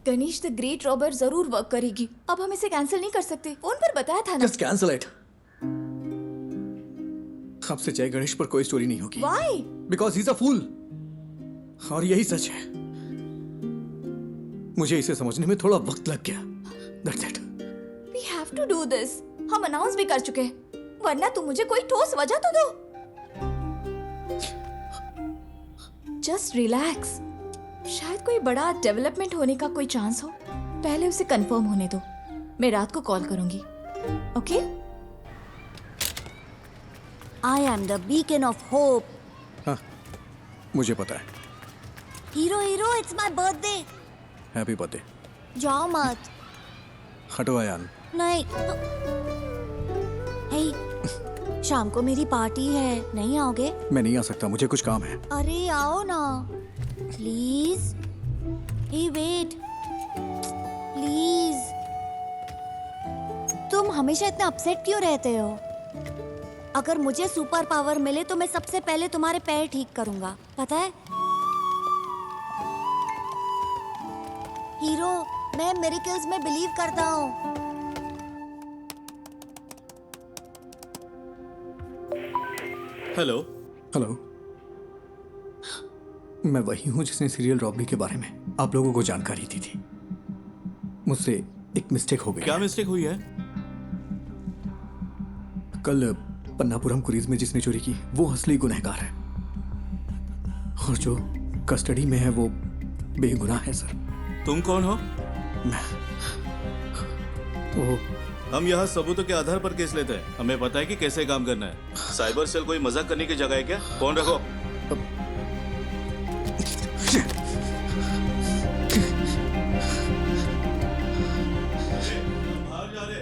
Ganesh the great robber जरूर वर्क करेगी। अब हम इसे कैंसिल नहीं कर सकते, फोन पर बताया था ना। Just cancel it. आपसे जय गणेश पर कोई स्टोरी नहीं होगी। Why? Because he is a fool. और यही सच है। मुझे इसे समझने में थोड़ा वक्त लग गया। That's it. We have to do this. हम अनाउंस भी कर चुके हैं, वरना तुम मुझे कोई ठोस वजह तो दो। जस्ट रिलैक्स, शायद कोई बड़ा डेवलपमेंट होने का कोई चांस हो। पहले उसे कंफर्म होने दो, मैं रात को कॉल करूंगी। Okay? I am the beacon of hope. हाँ, मुझे पता है। Hero, it's my birthday. Happy birthday. जाओ मत। हटो आयान। नहीं। हे, शाम को मेरी पार्टी है, नहीं आओगे? मैं नहीं आ सकता, मुझे कुछ काम है। अरे आओ ना, प्लीज। Hey wait, please. तुम हमेशा इतना अपसेट क्यों रहते हो? अगर मुझे सुपर पावर मिले तो मैं सबसे पहले तुम्हारे पैर ठीक करूंगा, पता है? हीरो, मैं मिरेकल्स में बिलीव करता हूँ। हेलो। हेलो। मैं वही हूँ जिसने सीरियल रॉबरी के बारे में आप लोगों को जानकारी दी थी। मुझसे एक मिस्टेक हो गई। क्या मिस्टेक हुई है? कल पन्नापुरम क्रूज में जिसने चोरी की वो असली गुनहगार है, और जो कस्टडी में है वो बेगुनाह है सर। तुम कौन हो? मैं तो हम यहाँ सबूतों के आधार पर केस लेते हैं। हमें पता है कि कैसे काम करना है। साइबर सेल कोई मजाक करने की जगह है क्या? फोन रखो। बाहर जा रहे,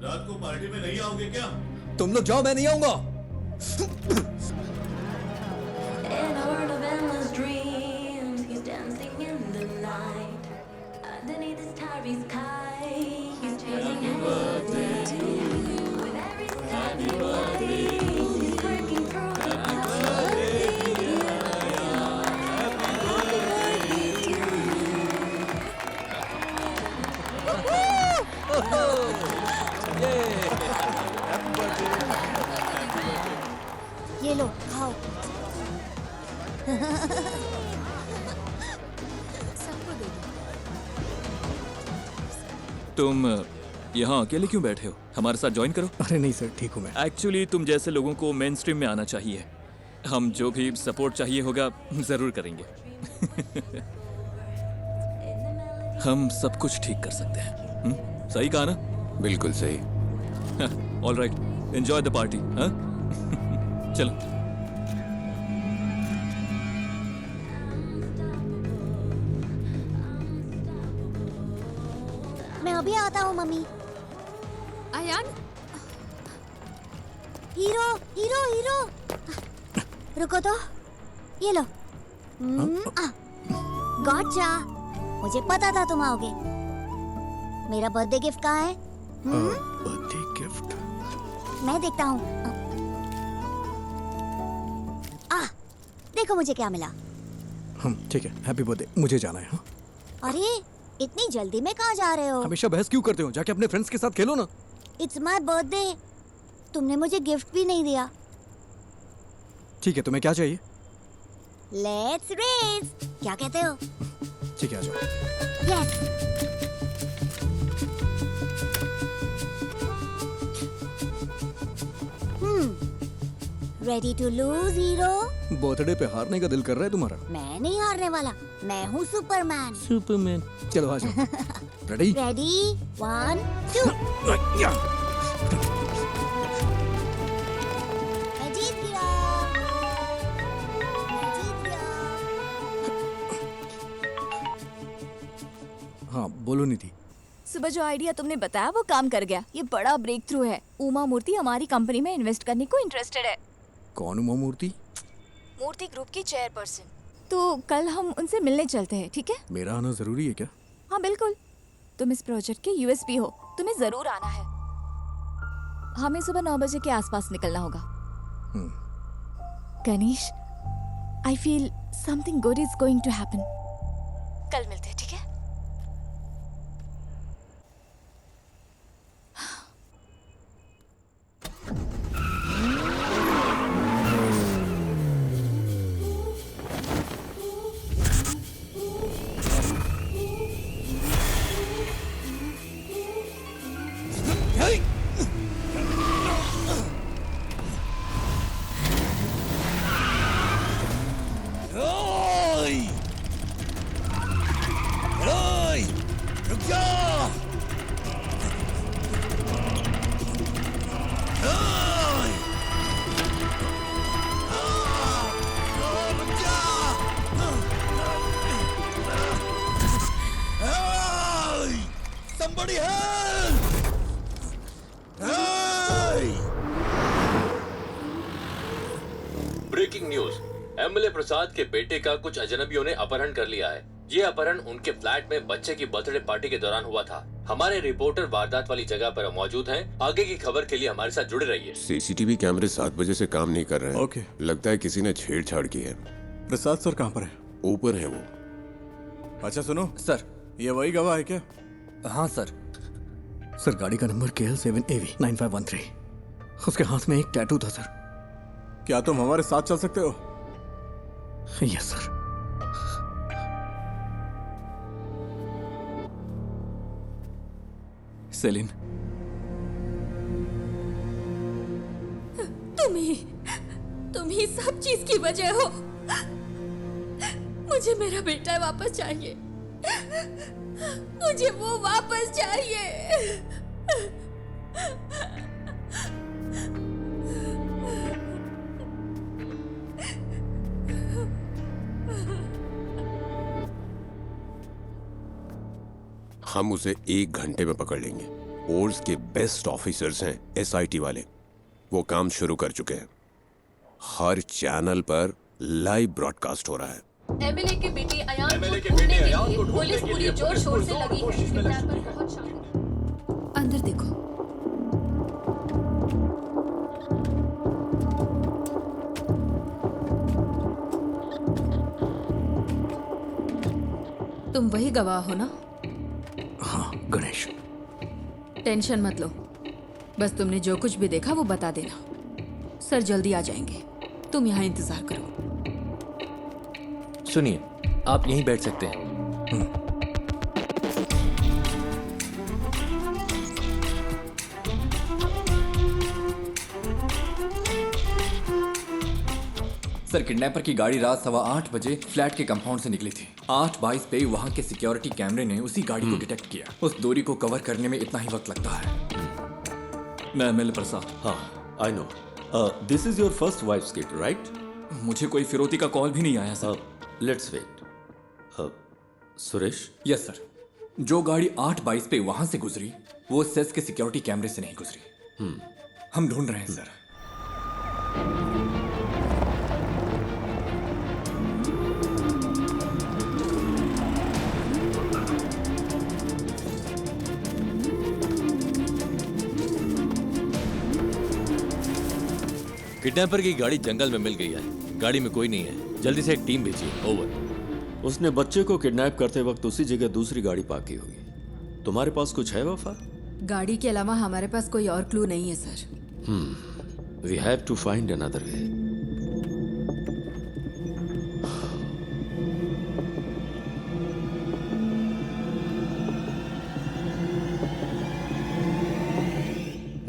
रात को पार्टी में नहीं आओगे क्या? तुम लोग जाओ, मैं नहीं आऊंगा। ये लो खाओ। सबको दे दो। तुम यहाँ अकेले क्यों बैठे हो? हमारे साथ ज्वाइन करो। अरे नहीं सर, ठीक हूँ मैं। एक्चुअली तुम जैसे लोगों को मेन स्ट्रीम में आना चाहिए। हम जो भी सपोर्ट चाहिए होगा जरूर करेंगे। हम सब कुछ ठीक कर सकते हैं। सही कहा ना? बिल्कुल सही। All right, enjoy the party. हाँ चलो। मैं अभी आता हूँ mummy. Aayan, hero hero hero, रुको तो, ये लो। गॉटचा, मुझे पता था तुम आओगे। मेरा बर्थडे गिफ्ट कहाँ है? बर्थडे गिफ्ट मैं देखता हूँ। देखो मुझे क्या मिला। ठीक है, हैप्पी बर्थडे। मुझे जाना है। हाँ? अरे इतनी जल्दी में कहाँ जा रहे हो? हमेशा बहस क्यों करते हो? जाके अपने फ्रेंड्स के साथ खेलो ना। इट्स माय बर्थडे, तुमने मुझे गिफ्ट भी नहीं दिया। ठीक है, तुम्हें क्या चाहिए? लेट्स रेस, क्या कहते हो? ठीक है, आ जाओ। Yes. Ready to lose hero? Birthday पे हारने का दिल कर रहा है तुम्हारा? मैं नहीं हारने वाला, मैं हूँ सुपरमैन। सुपरमैन, चलो आ जाओ। रेडी? रेडी, 1 2। मैं जीत गया। मैं जीत गया। हाँ बोलो निधि। सुबह जो आइडिया तुमने बताया वो काम कर गया। ये बड़ा ब्रेक थ्रू है। उमा मूर्ति हमारी कंपनी में इन्वेस्ट करने को इंटरेस्टेड है। कौन उमा मूर्ति? मूर्ति ग्रुप की चेयरपर्सन। तो कल हम उनसे मिलने चलते हैं, ठीक है? मेरा आना जरूरी है क्या? हाँ बिल्कुल, तुम इस प्रोजेक्ट के यूएसपी हो, तुम्हें जरूर आना है। हमें सुबह 9 बजे के आसपास निकलना होगा। Ganesh, I feel something good is going to happen. कल मिलते हैं, ठीक है? ब्रेकिंग न्यूज, एमएलए प्रसाद के बेटे का कुछ अजनबियों ने अपहरण कर लिया है। ये अपहरण उनके फ्लैट में बच्चे की बर्थडे पार्टी के दौरान हुआ था। हमारे रिपोर्टर वारदात वाली जगह पर मौजूद हैं। आगे की खबर के लिए हमारे साथ जुड़े रहिए। सीसीटीवी कैमरे 7 बजे से काम नहीं कर रहे हैं। ओके। लगता है किसी ने छेड़छाड़ की है। प्रसाद सर कहाँ पर है? ऊपर है वो। अच्छा सुनो सर, ये वही गवाह है क्या? हाँ सर। सर गाड़ी का नंबर KL7AV 9513। उसके हाथ में एक टैटू था सर। क्या तुम हमारे साथ चल सकते हो? Yes sir. सेलिन, तुम ही सब चीज की वजह हो। मुझे मेरा बेटा वापस चाहिए। मुझे वो वापस चाहिए। हम उसे 1 घंटे में पकड़ लेंगे। फोर्स के बेस्ट ऑफिसर्स हैं एसआईटी वाले, वो काम शुरू कर चुके हैं। हर चैनल पर लाइव ब्रॉडकास्ट हो रहा है। एमएलए के बेटे अयान को ढूंढने के लिए पुलिस पूरी जोर शोर से लगी है। किडनैपर बहुत शांत। अंदर देखो। तुम वही गवाह हो ना? हाँ गणेश। टेंशन मत लो, बस तुमने जो कुछ भी देखा वो बता देना। सर जल्दी आ जाएंगे, तुम यहाँ इंतजार करो। सुनिए, आप यहीं बैठ सकते हैं। सर, किडनैपर की गाड़ी रात 8:15 बजे फ्लैट के कंपाउंड से निकली थी। 8:22 पे वहां के सिक्योरिटी कैमरे ने उसी गाड़ी को डिटेक्ट किया। उस दूरी को कवर करने में इतना ही वक्त लगता है। मैं एमएलए प्रसाद। हाँ, I know. This is your first wife's kid, right? मुझे कोई फिरौती का कॉल भी नहीं आया sir. Let's wait. Suresh? Yes sir. जो गाड़ी 8:22 पे वहां से गुजरी वो सेस के सिक्योरिटी कैमरे से नहीं गुजरी। हम ढूंढ रहे हैं सर। किडनैपर की गाड़ी जंगल में मिल गई है। गाड़ी में कोई नहीं है। जल्दी से एक टीम भेजिए। ओवर। उसने बच्चे को किडनैप करते वक्त उसी जगह दूसरी गाड़ी पार्क की होगी। तुम्हारे पास कुछ है वफा? गाड़ी के अलावा हमारे पास कोई और क्लू नहीं है sir. We have to find another way.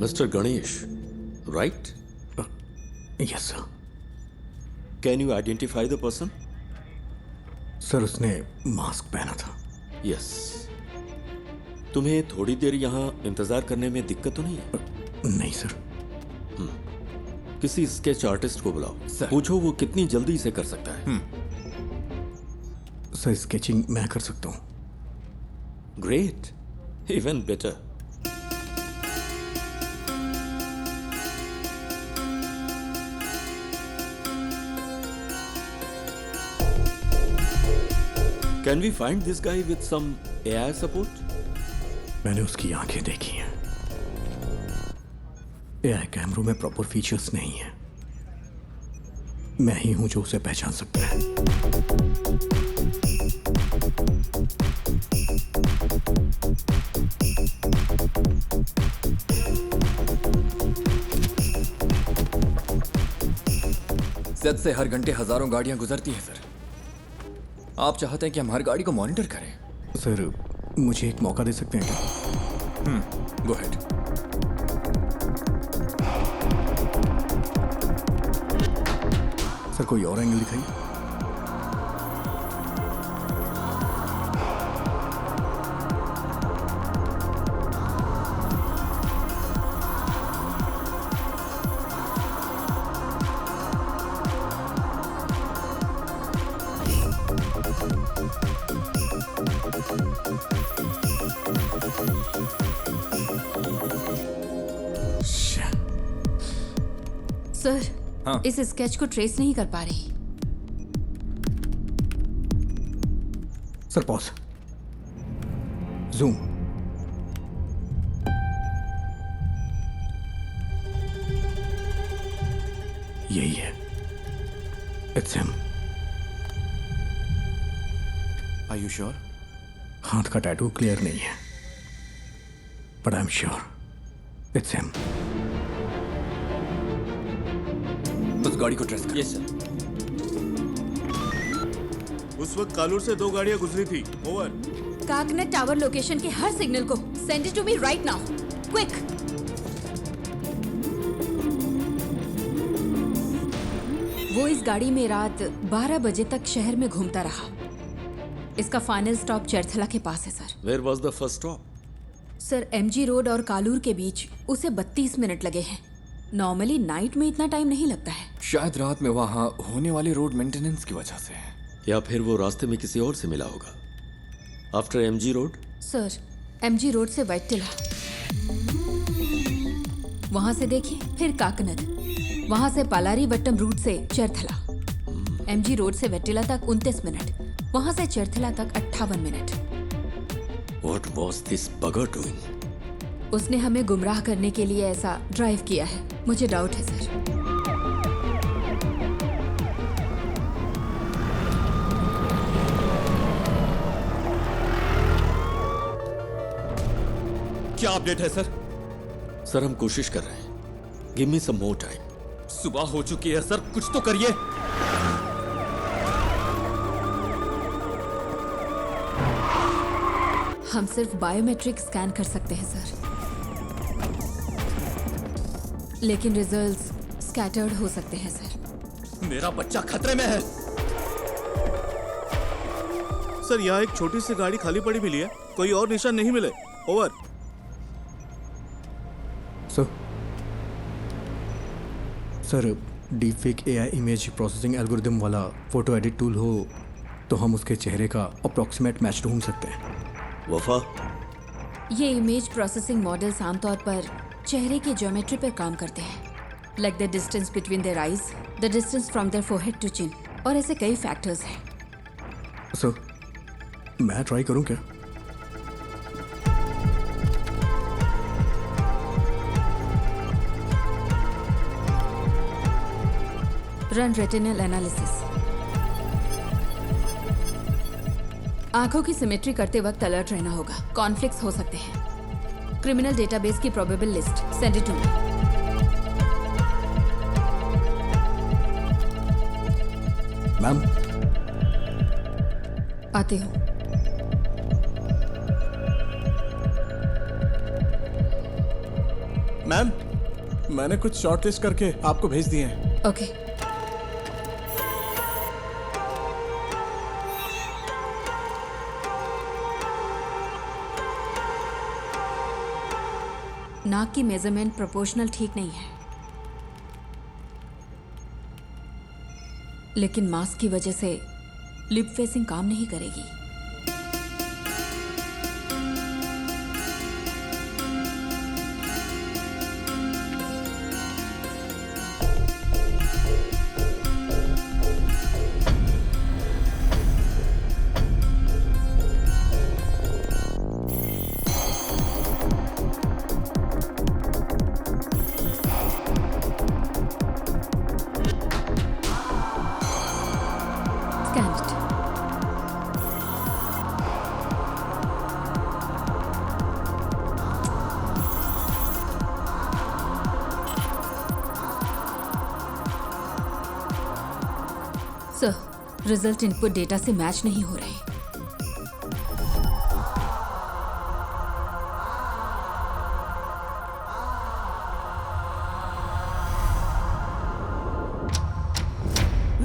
Mister Ganesh, right? Yes sir. Can you identify the person? Sir, उसने मास्क पहना था। यस। तुम्हें थोड़ी देर यहाँ इंतजार करने में दिक्कत तो नहीं है? नहीं सर। किसी स्केच आर्टिस्ट को बुलाओ। पूछो वो कितनी जल्दी इसे कर सकता है। सर, स्केचिंग मैं कर सकता हूँ। Great, even better. Can we find this guy with some AI support? मैंने उसकी आंखें देखी हैं। AI कैमरों में प्रॉपर फीचर्स नहीं है। मैं ही हूं जो उसे पहचान सकता है। सेट से हर घंटे हजारों गाड़ियां गुजरती हैं सर। आप चाहते हैं कि हम हर गाड़ी को मॉनिटर करें? सर, मुझे एक मौका दे सकते हैं क्या? Go ahead. सर, कोई और एंगल दिखाइए। सर, इस स्केच को ट्रेस नहीं कर पा रही। Sir, pause. जूम। यही है। It's him. Are you sure? हाथ का टैटू क्लियर नहीं है, but I am sure it's him. उस गाड़ी को ट्रेस करो। Yes sir. उस वक्त कालूर से 2 गाड़ियां गुजरी थी। ओवर। काकनेट टावर लोकेशन के हर सिग्नल को Send it to me right now. Quick. वो इस गाड़ी में रात 12 बजे तक शहर में घूमता रहा। इसका फाइनल स्टॉप चरथला के पास है sir. Where was the first stop? Sir MG road और कालूर के बीच उसे 32 मिनट लगे हैं। नॉर्मली नाइट में इतना टाइम नहीं लगता है। शायद रात में वहाँ होने वाले रोड मेंटेनेंस की वजह से। या फिर वो रास्ते में किसी और से मिला होगा। After MG road? Sir MG road से वैट्टिला, वहां से देखिए, फिर काकनद, वहां से पालारी वट्टम रूट से चरथला। MG रोड से वैट्टिला तक 29 मिनट, वहां से चरथला तक 58 minute. What was this bugger doing? उसने हमें गुमराह करने के लिए ऐसा ड्राइव किया है। मुझे डाउट है सर। क्या अपडेट है सर? सर हम कोशिश कर रहे हैं। गिव मी सम मोर टाइम। सुबह हो चुकी है सर, कुछ तो करिए। हम सिर्फ बायोमेट्रिक स्कैन कर सकते हैं सर, लेकिन रिजल्ट्स स्कैटर्ड हो सकते हैं सर। मेरा बच्चा खतरे में है। सर यहाँ एक छोटी सी गाड़ी खाली पड़ी मिली है, कोई और निशान नहीं मिले। Over. Sir deepfake AI image processing algorithm वाला फोटो एडिट टूल हो तो हम उसके चेहरे का अप्रॉक्सीमेट मैच ढूंढ सकते हैं। वफा, ये इमेज प्रोसेसिंग मॉडल्स आमतौर पर चेहरे की ज्योमेट्री पर काम करते हैं, like the distance between their eyes, the distance from their forehead to chin, और ऐसे कई फैक्टर्स हैं। सर मैं ट्राई करूं क्या? Run retinal analysis. आंखों की सिमेट्री करते वक्त अलर्ट रहना होगा, कॉन्फ्लिक्ट्स हो सकते हैं। क्रिमिनल डेटाबेस की probable list, send it to me. Ma'am आते हो। मैम मैंने कुछ शॉर्टलिस्ट करके आपको भेज दिए हैं। ओके। नाक की मेजरमेंट प्रोपोर्शनल ठीक नहीं है, लेकिन मास्क की वजह से लिप फेसिंग काम नहीं करेगी। सर, रिजल्ट इनपुट डेटा से मैच नहीं हो रहे।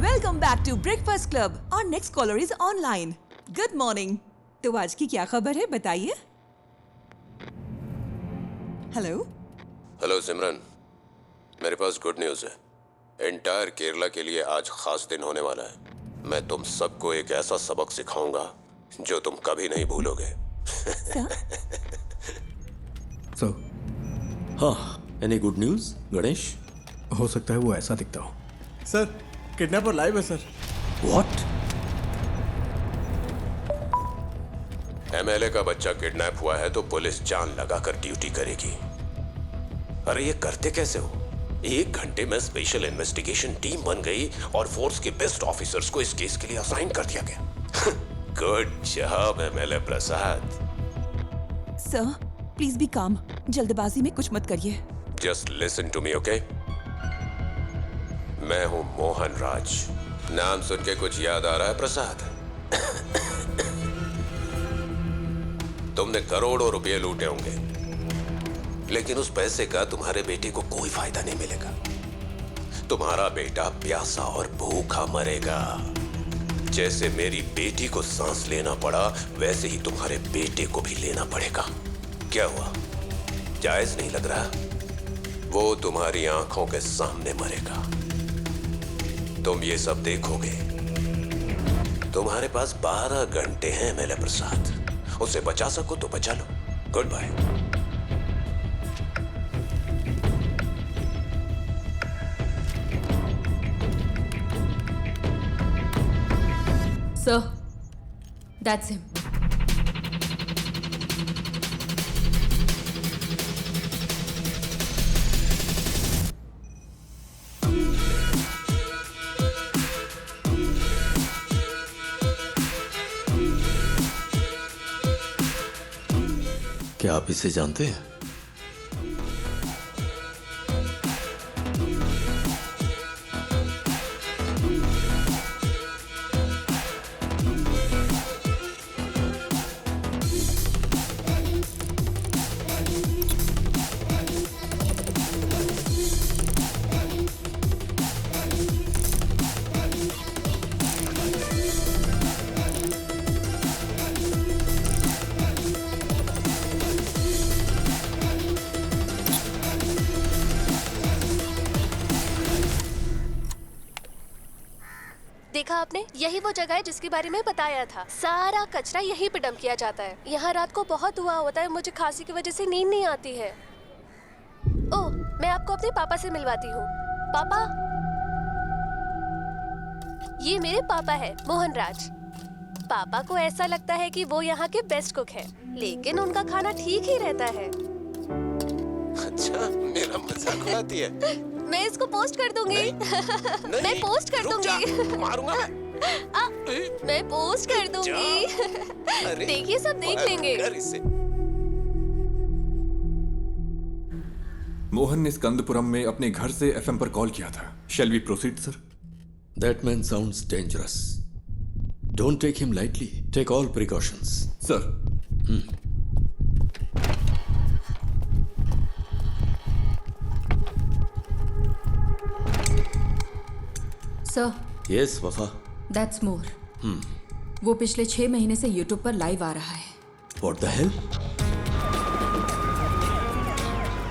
Welcome back to breakfast club. और next caller is online. Good morning. तो आज की क्या खबर है, बताइए। हेलो। हेलो सिमरन, मेरे पास गुड न्यूज़ है। एंटायर केरला के लिए आज खास दिन होने वाला है। मैं तुम सबको एक ऐसा सबक सिखाऊंगा जो तुम कभी नहीं भूलोगे। हाँ, एनी गुड न्यूज़ गणेश? हो सकता है वो ऐसा दिखता हो। सर किडनैपर लाइव है सर। व्हाट? MLA का बच्चा किडनैप हुआ है तो पुलिस जान लगाकर ड्यूटी करेगी। अरे ये करते कैसे हो? 1 घंटे में स्पेशल इन्वेस्टिगेशन टीम बन गई और फोर्स के बेस्ट ऑफिसर्स को इस केस के लिए असाइन कर दिया गया। Good job MLA Prasad. Sir please be calm, जल्दबाजी में कुछ मत करिए। Just listen to me, okay? मैं हूं मोहन राज। नाम सुन के कुछ याद आ रहा है प्रसाद? तुमने करोड़ों रुपए लूटे होंगे, लेकिन उस पैसे का तुम्हारे बेटे को कोई फायदा नहीं मिलेगा। तुम्हारा बेटा प्यासा और भूखा मरेगा। जैसे मेरी बेटी को सांस लेना पड़ा, वैसे ही तुम्हारे बेटे को भी लेना पड़ेगा। क्या हुआ, जायज नहीं लग रहा? वो तुम्हारी आंखों के सामने मरेगा, तुम ये सब देखोगे। तुम्हारे पास 12 घंटे हैं एमएलए प्रसाद, उसे बचा सको तो बचा लो। Goodbye. Sir, that's him. क्या आप इसे जानते हैं? देखा आपने, यही वो जगह है जिसके बारे में बताया था। सारा कचरा यहीं पे डंप किया जाता है। यहाँ रात को बहुत धुआं होता है, मुझे खांसी की वजह से नींद नहीं आती है। ओह, मैं आपको अपने पापा से मिलवाती हूँ। पापा, ये मेरे पापा है, मोहन राज। पापा को ऐसा लगता है कि वो यहाँ के बेस्ट कुक हैं, लेकिन उनका खाना ठीक ही रहता है। अच्छा, मेरा मजाक उड़ाती है। मैं इसको पोस्ट कर दूंगी। मैं पोस्ट कर दूंगी। मारूंगा मैं पोस्ट कर दूंगी। देखिए, सब देख लेंगे। मोहन ने स्कंदपुरम में अपने घर से एफएम पर कॉल किया था। Shall we proceed sir? That man sounds dangerous. Don't take him lightly. Take all precautions. Sir. Sir. Yes, वफा. That's more. वो पिछले 6 महीने से YouTube पर लाइव आ रहा है। What the hell?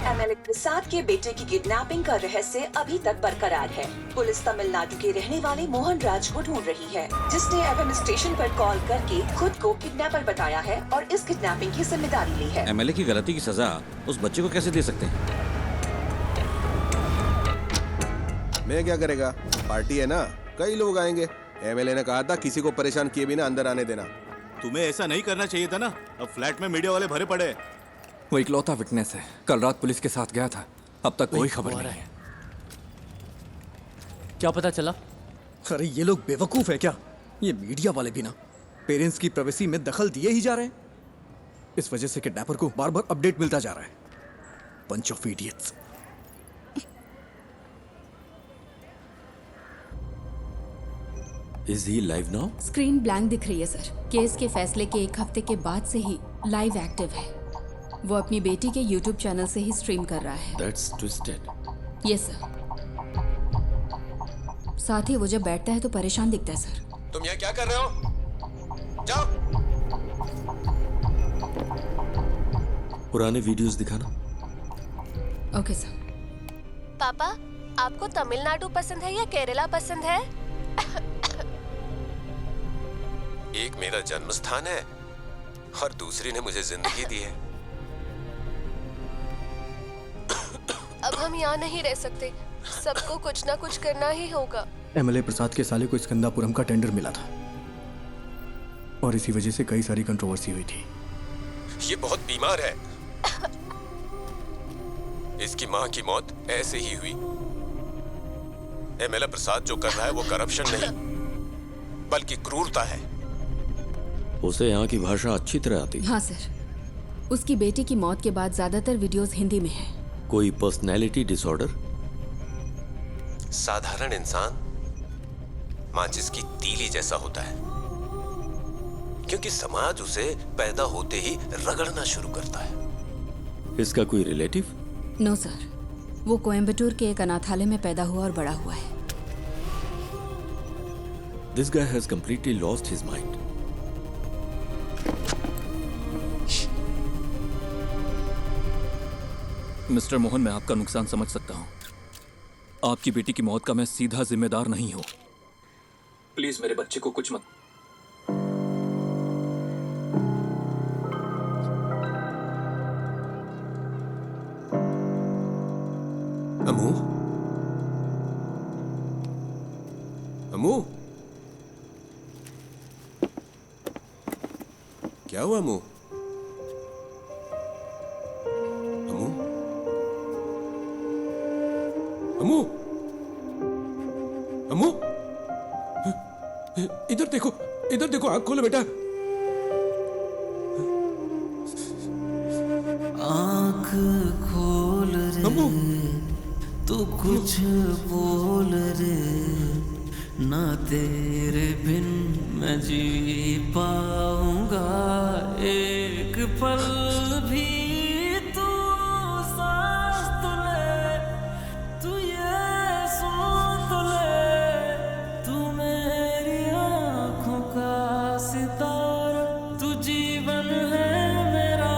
एमएलए प्रसाद के बेटे की किडनैपिंग का रहस्य अभी तक बरकरार है। पुलिस तमिलनाडु के रहने वाले मोहन राज को ढूंढ रही है, जिसने एफएम स्टेशन पर कॉल करके खुद को किडनैपर बताया है और इस किडनैपिंग की जिम्मेदारी ली है। एमएलए की गलती की सजा उस बच्चे को कैसे दे सकते हैं? मैं क्या करेगा, पार्टी है ना, कई लोग आएंगे। एमएलए ने कहा था किसी को परेशान किए बिना अंदर आने देना। तुम्हें ऐसा नहीं करना चाहिए था ना। अब फ्लैट में मीडिया वाले भरे पड़े। वो इकलौता विटनेस है, कल रात पुलिस के साथ गया था, अब तक कोई खबर नहीं है। क्या पता चला? अरे ये लोग बेवकूफ है क्या? ये मीडिया वाले भी ना पेरेंट्स की प्राइवेसी में दखल दिए ही जा रहे हैं। इस वजह से किडनैपर को बार बार अपडेट मिलता जा रहा है। Bunch of idiots. Is he live now? Screen blank दिख रही है सर। केस के फैसले के 1 हफ्ते के बाद से ही लाइव एक्टिव है। वो अपनी बेटी के YouTube चैनल से ही स्ट्रीम कर रहा है। That's twisted. Yes sir. साथ ही वो जब बैठता है तो परेशान दिखता है सर। तुम यहाँ क्या कर रहे हो? जाओ। पुराने वीडियोस दिखाना। Okay sir. पापा, आपको तमिलनाडु पसंद है या केरला पसंद है? एक मेरा जन्म स्थान है और दूसरी ने मुझे जिंदगी दी है। अब हम यहाँ नहीं रह सकते, सबको कुछ ना कुछ करना ही होगा। एमएलए प्रसाद के साले को स्कंदापुरम का टेंडर मिला था और इसी वजह से कई सारी कंट्रोवर्सी हुई थी। ये बहुत बीमार है। इसकी मां की मौत ऐसे ही हुई। एमएलए प्रसाद जो कर रहा है वो करप्शन नहीं बल्कि क्रूरता है। उसे यहाँ की भाषा अच्छी तरह आती है। हाँ सर। उसकी बेटी की मौत के बाद ज्यादातर वीडियोस हिंदी में हैं। कोई पर्सनैलिटी डिसऑर्डर? साधारण इंसान माचिस की तीली जैसा होता है। क्योंकि समाज उसे पैदा होते ही रगड़ना शुरू करता है। इसका कोई रिलेटिव? नो सर, वो कोयम्बटूर के एक अनाथालय में पैदा हुआ और बड़ा हुआ है। This guy has completely lost his mind. Mister Mohan, मैं आपका नुकसान समझ सकता हूं। आपकी बेटी की मौत का मैं सीधा जिम्मेदार नहीं हूं। प्लीज मेरे बच्चे को कुछ मत। अमू, अमू, क्या हुआ अमू? अमू, अमू, अमू, इधर देखो, इधर देखो, आंख खोलो बेटा। आंख खोल रे, तू कुछ बोल रे, ना तेरे बिन मैं जी पाऊंगा एक पल भी। तू सांस तो ले, तू ये सुन तो ले, तू मेरी आंखों का सितारा, तू जीवन है मेरा।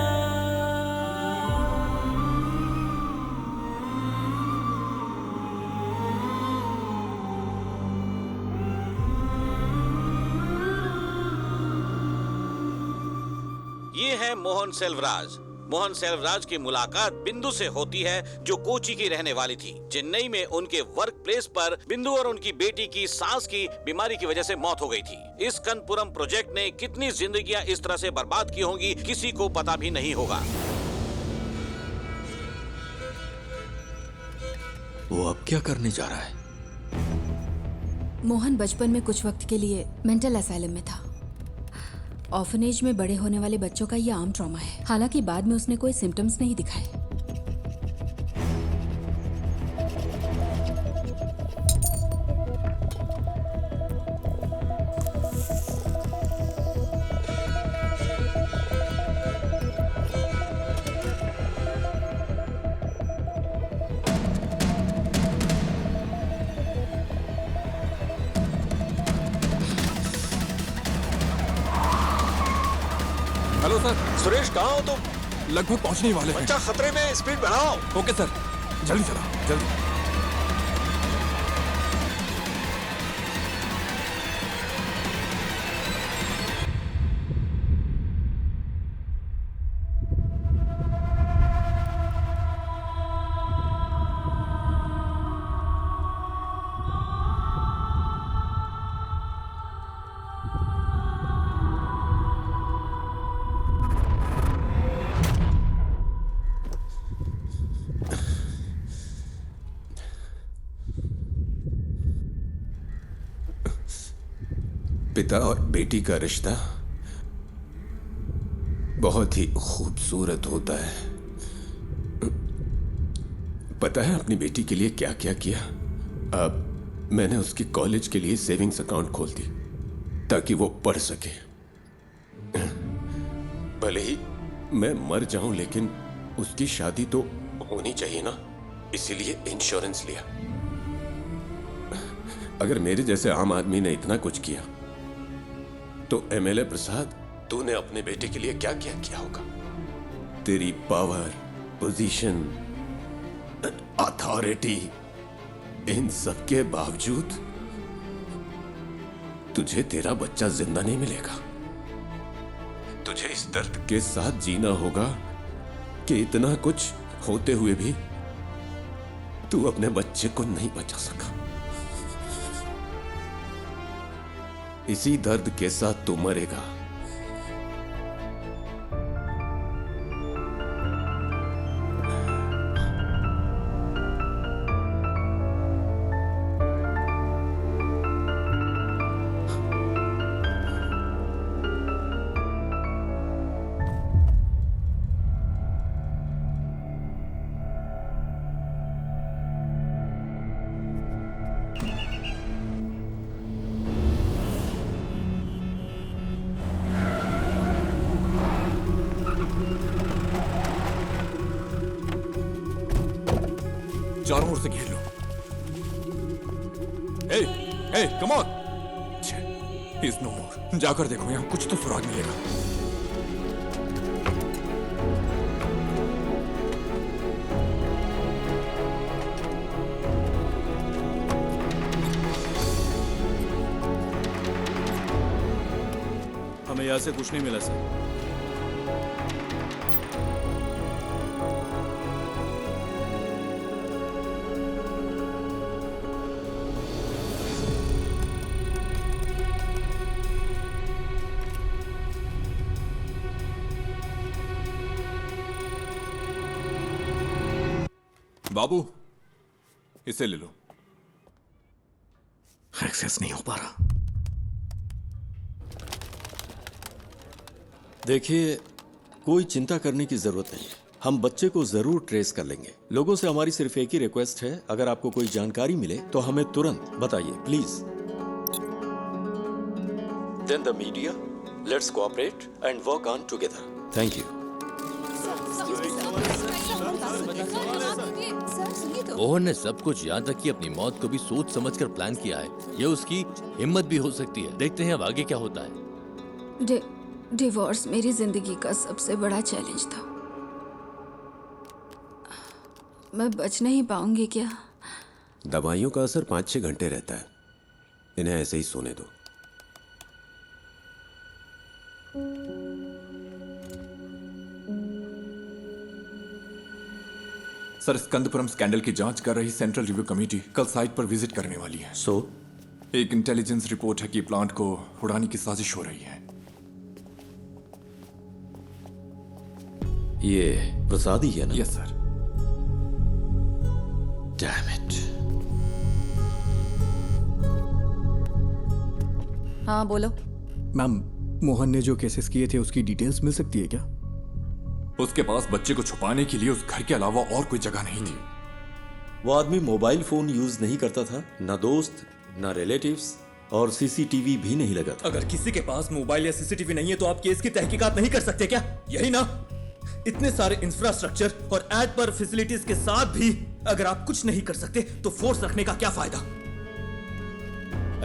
ये है मोहन सेल्वराज। मोहन सेल्वराज की मुलाकात बिंदु से होती है, जो कोची की रहने वाली थी। चेन्नई में उनके वर्क प्लेस पर बिंदु और उनकी बेटी की सांस की बीमारी की वजह से मौत हो गई थी। इस कनपुरम प्रोजेक्ट ने कितनी जिंदगियां इस तरह से बर्बाद की होंगी, किसी को पता भी नहीं होगा। वो अब क्या करने जा रहा है? मोहन बचपन में कुछ वक्त के लिए मेंटल असाइलम में था। ऑर्फनेज में बड़े होने वाले बच्चों का यह आम ट्रॉमा है। हालांकि बाद में उसने कोई सिम्टम्स नहीं दिखाए। Hello sir. सुरेश, कहाँ हो तुम? लगभग पहुंचने वाले हैं। बच्चा खतरे में, स्पीड बढ़ाओ। ओके सर, जल्दी चला, जल्दी। पिता और बेटी का रिश्ता बहुत ही खूबसूरत होता है। पता है अपनी बेटी के लिए क्या क्या किया? अब मैंने उसके कॉलेज के लिए सेविंग्स अकाउंट खोल दी ताकि वो पढ़ सके। भले ही मैं मर जाऊं, लेकिन उसकी शादी तो होनी चाहिए ना, इसीलिए इंश्योरेंस लिया। अगर मेरे जैसे आम आदमी ने इतना कुछ किया तो एमएलए प्रसाद, तूने अपने बेटे के लिए क्या क्या किया होगा? तेरी पावर, पोजीशन, अथॉरिटी, इन सब के बावजूद तुझे तेरा बच्चा जिंदा नहीं मिलेगा। तुझे इस दर्द के साथ जीना होगा कि इतना कुछ होते हुए भी तू अपने बच्चे को नहीं बचा सका। इसी दर्द के साथ तू मरेगा। चारों ओर से घेर लो। ए, कम ऑन। इज नो मोर। जाकर देखो, यहाँ कुछ तो सुराग मिलेगा। हमें यहाँ से कुछ नहीं मिला सर। बाबू, इसे ले लो। एक्सेस नहीं हो पा रहा। देखिए, कोई चिंता करने की जरूरत नहीं है। हम बच्चे को जरूर ट्रेस कर लेंगे। लोगों से हमारी सिर्फ एक ही रिक्वेस्ट है, अगर आपको कोई जानकारी मिले तो हमें तुरंत बताइए please. Then the media, let's cooperate and work on together. Thank you. Mohan ने सब कुछ, यहाँ तक कि अपनी मौत को भी सोच समझकर प्लान किया है। ये उसकी हिम्मत भी हो सकती है। देखते हैं अब आगे क्या होता है। डिवोर्स मेरी जिंदगी का सबसे बड़ा चैलेंज था। मैं बच नहीं पाऊंगी क्या? दवाइयों का असर 5-6 घंटे रहता है। इन्हें ऐसे ही सोने दो। सर, स्कंदपुरम स्कैंडल की जांच कर रही सेंट्रल रिव्यू कमेटी कल साइट पर विजिट करने वाली है। एक इंटेलिजेंस रिपोर्ट है कि प्लांट को उड़ाने की साजिश हो रही है। ये प्रसाद ही है ना? Yes sir. Damn it. हाँ बोलो। मैम, मोहन ने जो केसेस किए थे उसकी डिटेल्स मिल सकती है क्या? उसके पास बच्चे को छुपाने के लिए उस घर के अलावा और कोई जगह नहीं थी। वो आदमी मोबाइल फोन यूज नहीं करता था, ना दोस्त, ना रिलेटिव्स, और सीसीटीवी भी नहीं लगा था। अगर किसी के पास मोबाइल या सीसीटीवी नहीं है तो आप केस की तहकीकात नहीं कर सकते क्या? यही ना? इतने सारे इंफ्रास्ट्रक्चर और एड पर फैसिलिटीज के साथ भी अगर आप कुछ नहीं कर सकते तो फोर्स रखने का क्या फायदा?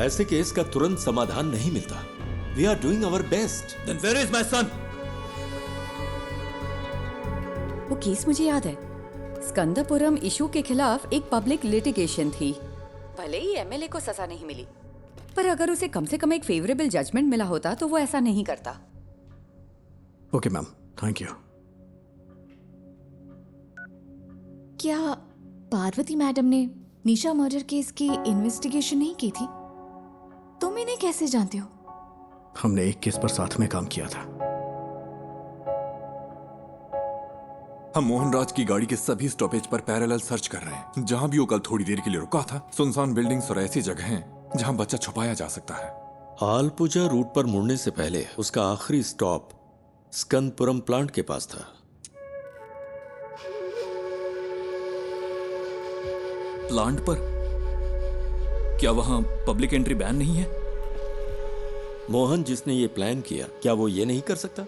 ऐसे केस का तुरंत समाधान नहीं मिलता। We are doing our best. Then where is my son? वो केस मुझे याद है। स्कंदपुरम इशू के खिलाफ एक पब्लिक लिटिगेशन थी। भले ही एमएलए को सजा नहीं मिली, पर अगर उसे कम से कम एक फेवरेबल जजमेंट मिला होता तो वो ऐसा नहीं करता। Okay ma'am, thank you. क्या पार्वती मैडम ने निशा मर्डर केस की इन्वेस्टिगेशन नहीं की थी? तुम इन्हें कैसे जानते हो? हमने एक केस पर साथ में काम किया था। हम मोहनराज की गाड़ी के सभी स्टॉपेज पर पैरेलल सर्च कर रहे हैं। जहां भी वो कल थोड़ी देर के लिए रुका था, सुनसान बिल्डिंग्स और ऐसी जगह हैं जहां बच्चा छुपाया जा सकता है। आलपुजा रूट पर मुड़ने से पहले उसका आखिरी स्टॉप स्कंदपुरम प्लांट के पास था। प्लांट पर? क्या वहां पब्लिक एंट्री बैन नहीं है? मोहन जिसने ये प्लान किया, क्या वो ये नहीं कर सकता?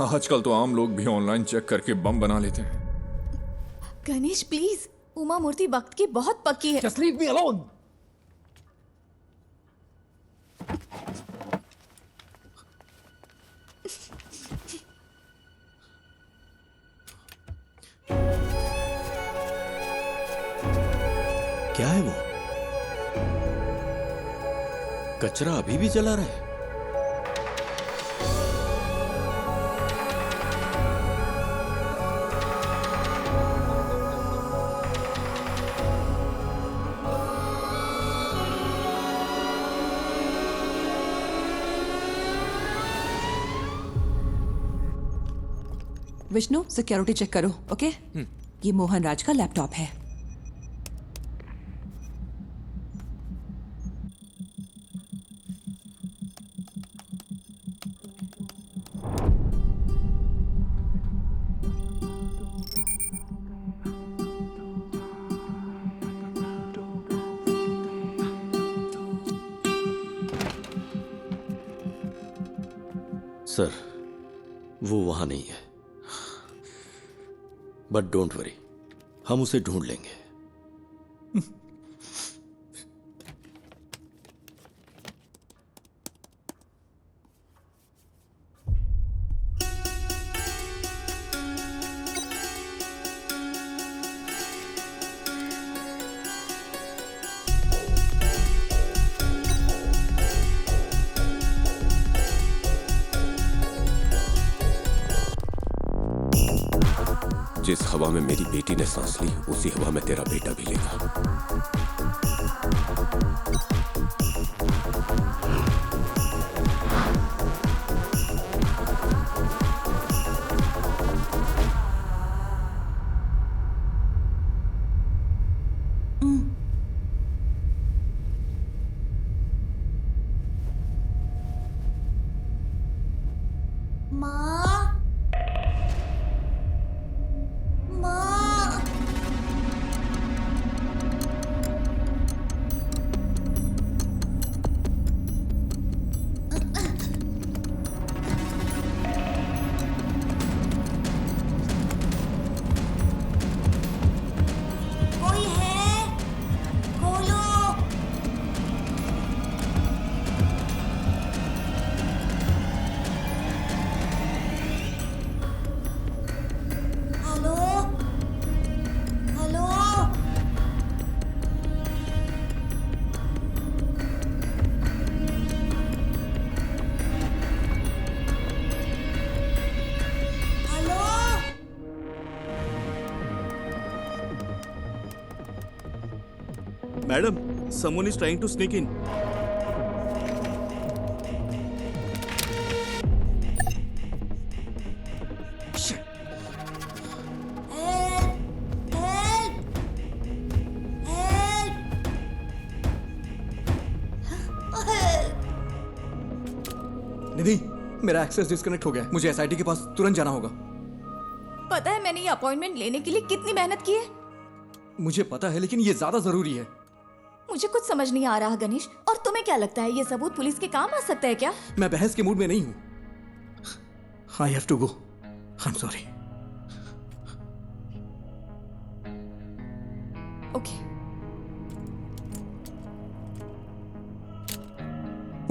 आजकल तो आम लोग भी ऑनलाइन चेक करके बम बना लेते हैं। गणेश प्लीज, उमा मूर्ति वक्त की बहुत पक्की है। Just leave me alone. क्या है वो? कचरा अभी भी जला रहा है। विष्णु, सिक्योरिटी चेक करो, ओके? ये मोहन राज का लैपटॉप है। सर, वो वहां नहीं है, बट डोंट वरी, हम उसे ढूंढ लेंगे। जिस हवा में मेरी बेटी ने सांस ली, उसी हवा में तेरा बेटा भी लेगा। Madam, someone is trying to sneak in. निधि, मेरा एक्सेस डिस्कनेक्ट हो गया है। मुझे एसआईटी के पास तुरंत जाना होगा। पता है मैंने ये अपॉइंटमेंट लेने के लिए कितनी मेहनत की है? मुझे पता है, लेकिन ये ज्यादा जरूरी है। मुझे कुछ समझ नहीं आ रहा गणेश। और तुम्हें क्या लगता है ये सबूत पुलिस के काम आ सकता है क्या? मैं बहस के मूड में नहीं हूं। I have to go. I am sorry. Okay.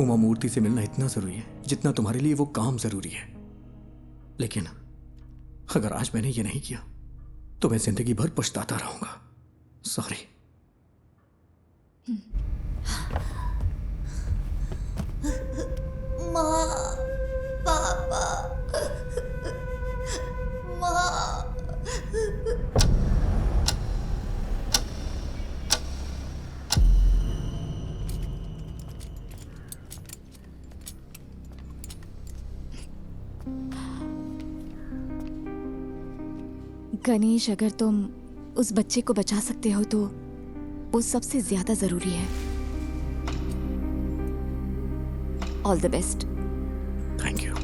Uma Murthy से मिलना इतना जरूरी है जितना तुम्हारे लिए वो काम जरूरी है। लेकिन अगर आज मैंने ये नहीं किया तो मैं जिंदगी भर पछताता रहूंगा। सॉरी। माँ, पापा, माँ। गणेश, अगर तुम उस बच्चे को बचा सकते हो तो वो सबसे ज्यादा जरूरी है। All the best. Thank you.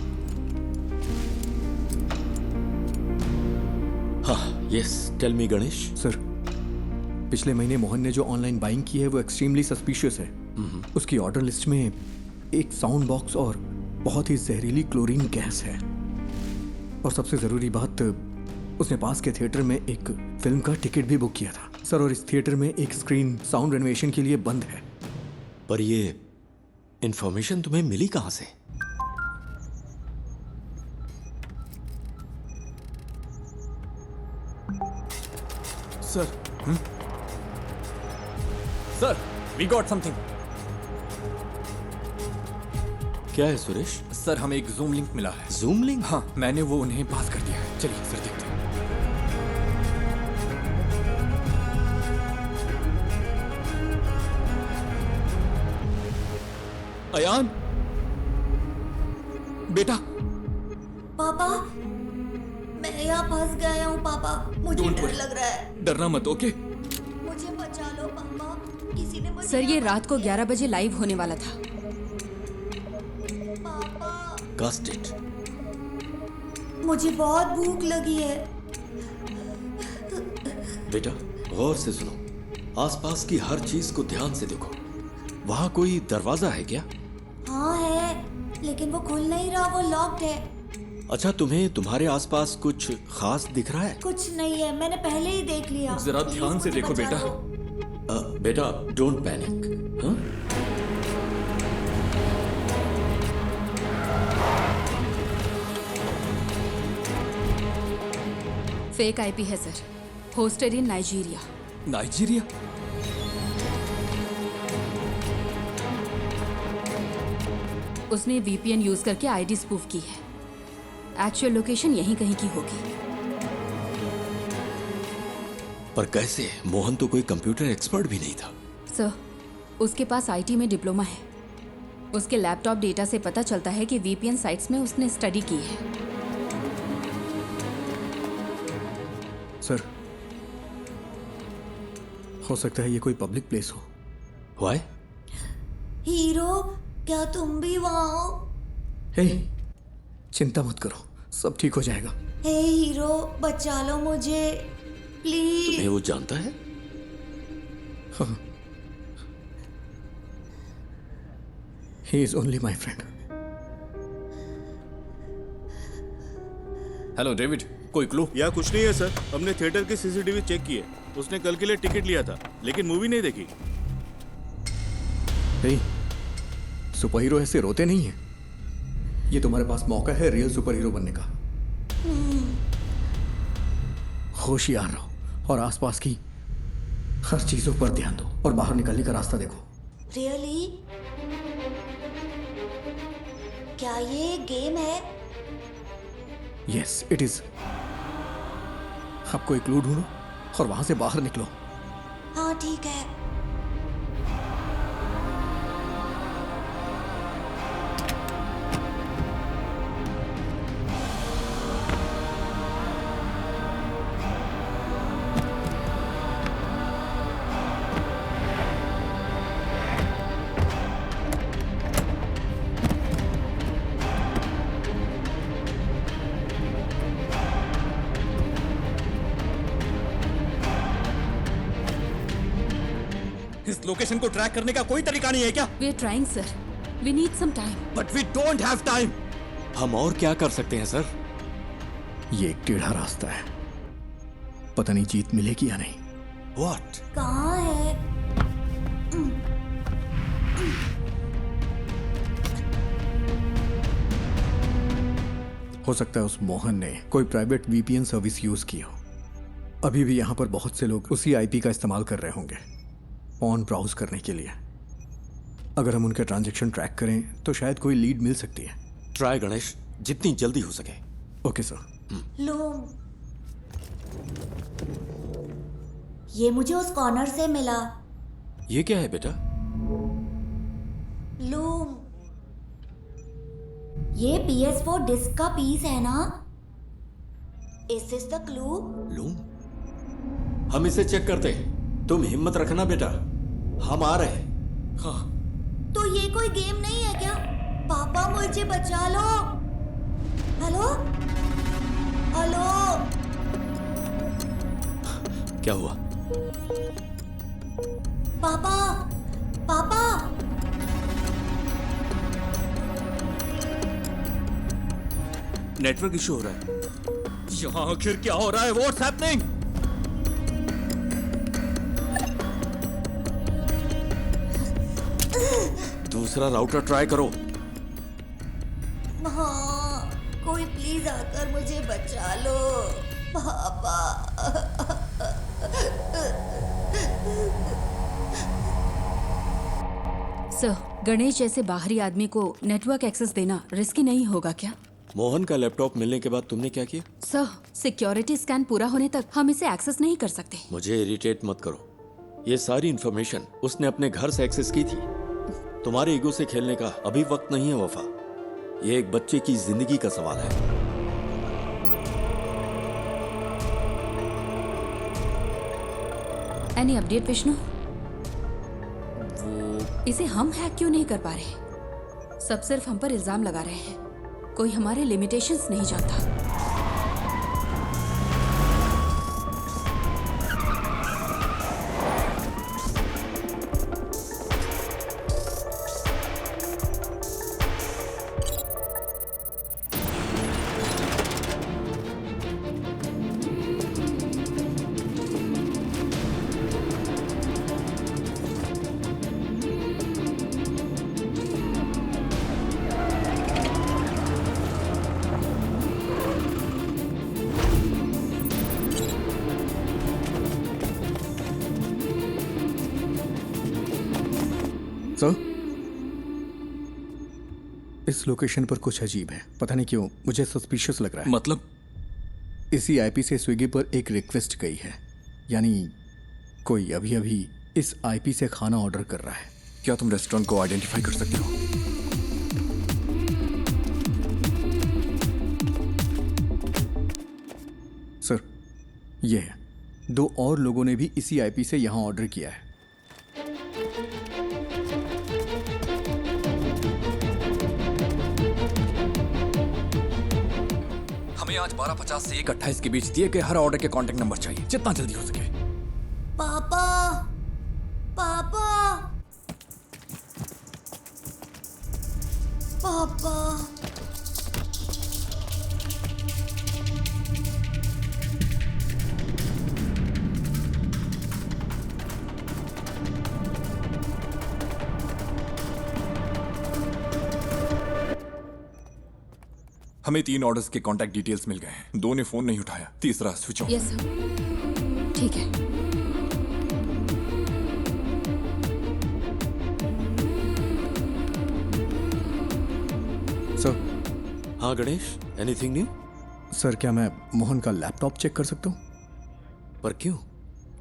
हाँ, yes, tell me Ganesh. Sir, पिछले महीने मोहन ने जो ऑनलाइन बाइंग की है वो एक्सट्रीमली सस्पिशियस है। उसकी ऑर्डर लिस्ट में एक साउंड बॉक्स और बहुत ही जहरीली क्लोरीन गैस है। और सबसे जरूरी बात, उसने पास के थिएटर में एक फिल्म का टिकट भी बुक किया था सर। और इस थिएटर में एक स्क्रीन साउंड रेनोवेशन के लिए बंद है। पर ये इंफॉर्मेशन तुम्हें मिली कहां से? Sir, sir, we got something. क्या है सुरेश? सर, हमें एक जूम लिंक मिला है। Zoom link? हाँ, मैंने वो उन्हें पास कर दिया है। चलिए सर, देखते हैं। अयान, बेटा। पापा, मैं यहाँ फंस गया हूँ पापा। मुझे डर लग रहा है। डरना मत, ओके? मुझे बचा लो पापा। किसी ने मुझे सर, ये रात को 11 बजे लाइव होने वाला था। Cast it. मुझे बहुत भूख लगी है। बेटा, गौर से सुनो। आसपास की हर चीज को ध्यान से देखो। वहां कोई दरवाजा है क्या? हाँ है, लेकिन वो खुल नहीं रहा, वो लॉक्ड है। अच्छा, तुम्हें तुम्हारे आसपास कुछ खास दिख रहा है? कुछ नहीं है, मैंने पहले ही देख लिया। जरा ध्यान से देखो बेटा। बेटा डोंट पैनिक। हाँ फेक आईपी है सर, होस्टेड इन नाइजीरिया। नाइजीरिया? उसने वीपीएन यूज करके आईडी स्पूफ की है। एक्चुअल लोकेशन यहीं कहीं की होगी। पर कैसे? मोहन तो कोई कंप्यूटर एक्सपर्ट भी नहीं था। सर, उसके पास आईटी में डिप्लोमा है। उसके लैपटॉप डेटा से पता चलता है कि वीपीएन साइट्स में उसने स्टडी की है। सर, हो सकता है ये कोई पब्लिक प्लेस हो। Why? हीरो, क्या तुम भी वहाँ हो? हे, चिंता मत करो, सब ठीक हो जाएगा। हे हीरो, बचा लो मुझे प्लीज। तुम्हें वो जानता है? हाँ। He is only my friend. Hello David, कोई क्लू? या कुछ नहीं है सर, हमने थिएटर की सीसीटीवी चेक की है। उसने कल के लिए टिकट लिया था लेकिन मूवी नहीं देखी। हे, सुपर हीरो ऐसे रोते नहीं है। ये तुम्हारे पास मौका है रियल सुपर हीरो बनने का। होशियार रहो और आसपास की हर चीजों पर ध्यान दो और बाहर निकलने का रास्ता देखो। रियली? क्या ये गेम है? Yes it is. अब कोई क्लू ढूंढो और वहां से बाहर निकलो। हाँ ठीक है। इस लोकेशन को ट्रैक करने का कोई तरीका नहीं है क्या? We are trying, sir. We need some time. But we don't have time. हम और क्या कर सकते हैं सर? ये एक टेढ़ा रास्ता है, पता नहीं जीत मिलेगी या नहीं। What? कहाँ है? हो सकता है उस मोहन ने कोई प्राइवेट वीपीएन सर्विस यूज की हो। अभी भी यहाँ पर बहुत से लोग उसी आईपी का इस्तेमाल कर रहे होंगे ऑन ब्राउज करने के लिए। अगर हम उनके ट्रांजैक्शन ट्रैक करें तो शायद कोई लीड मिल सकती है। ट्राई गणेश, जितनी जल्दी हो सके। Okay sir. लूम, ये मुझे उस कॉर्नर से मिला। ये क्या है बेटा? लूम, ये PS4 डिस्क का पीस है ना? Is this the clue? Loom, हम इसे चेक करते हैं। तुम हिम्मत रखना बेटा, हम आ रहे हैं। हाँ। तो ये कोई गेम नहीं है क्या? पापा मुझे बचा लो। हेलो हेलो, क्या हुआ? पापा पापा। नेटवर्क इशू हो रहा है। यहाँ आखिर क्या हो रहा है? What's happening? दूसरा राउटर ट्राई करो। हाँ, कोई प्लीज आकर मुझे बचा लो पापा। सर, गणेश जैसे बाहरी आदमी को नेटवर्क एक्सेस देना रिस्की नहीं होगा क्या? मोहन का लैपटॉप मिलने के बाद तुमने क्या किया? सर, सिक्योरिटी स्कैन पूरा होने तक हम इसे एक्सेस नहीं कर सकते। मुझे इरिटेट मत करो। ये सारी इंफॉर्मेशन उसने अपने घर से एक्सेस की थी। तुम्हारे ईगो से खेलने का अभी वक्त नहीं है वफा। ये एक बच्चे की जिंदगी का सवाल है। Any update Vishnu? इसे हम हैक क्यों नहीं कर पा रहे? सब सिर्फ हम पर इल्जाम लगा रहे हैं। कोई हमारे लिमिटेशंस नहीं जानता। इस लोकेशन पर कुछ अजीब है, पता नहीं क्यों मुझे सस्पिशियस लग रहा है। मतलब? इसी आईपी से स्विगी पर एक रिक्वेस्ट गई है, यानी कोई अभी अभी इस आईपी से खाना ऑर्डर कर रहा है। क्या तुम रेस्टोरेंट को आइडेंटिफाई कर सकते हो? सर, ये है। 2 और लोगों ने भी इसी आईपी से यहाँ ऑर्डर किया है। हमें आज 12:50 से 1:28 के बीच दिए गए हर ऑर्डर के कॉन्टेक्ट नंबर चाहिए, जितना जल्दी हो सके। पापा, पापा, पापा। हमें 3 ऑर्डर्स के कॉन्टैक्ट डिटेल्स मिल गए हैं। 2 ने फोन नहीं उठाया, तीसरा स्विच ऑफ। यस सर, ठीक है। सर। हाँ गणेश, एनीथिंग न्यू? सर, क्या मैं मोहन का लैपटॉप चेक कर सकता हूँ? पर क्यों?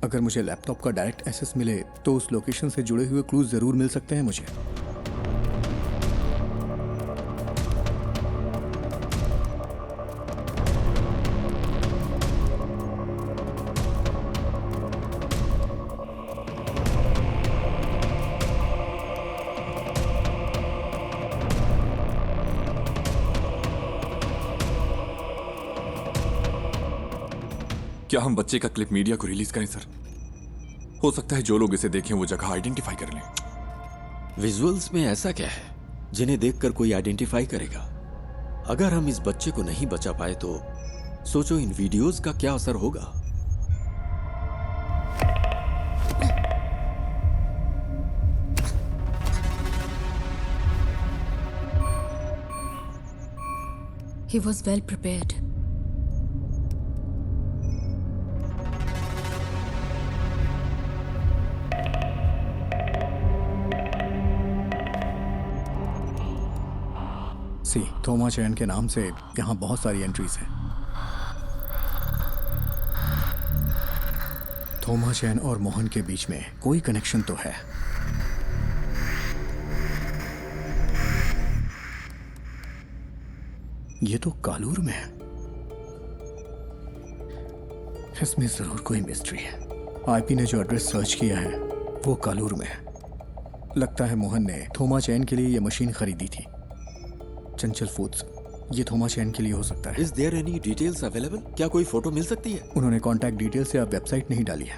अगर मुझे लैपटॉप का डायरेक्ट एक्सेस मिले तो उस लोकेशन से जुड़े हुए क्लूज जरूर मिल सकते हैं मुझे। क्या हम बच्चे का क्लिप मीडिया को रिलीज करें सर? हो सकता है जो लोग इसे देखें वो जगह आइडेंटिफाई कर लें। विजुअल्स में ऐसा क्या है जिन्हें देखकर कोई आइडेंटिफाई करेगा? अगर हम इस बच्चे को नहीं बचा पाए तो सोचो इन वीडियोस का क्या असर होगा। He was well prepared. सी, थोमा चैन के नाम से यहाँ बहुत सारी एंट्रीज हैं। थोमा चैन और मोहन के बीच में कोई कनेक्शन तो है। ये तो कालूर में है। इसमें जरूर कोई मिस्ट्री है। आईपी ने जो एड्रेस सर्च किया है वो कालूर में है। लगता है मोहन ने थोमा चैन के लिए ये मशीन खरीदी थी। चंचल फूड्स, ये थोमा चैन के लिए हो सकता है। Is there any details available? क्या कोई फोटो मिल सकती है? उन्होंने कॉन्टैक्ट डिटेल से अब वेबसाइट नहीं डाली है।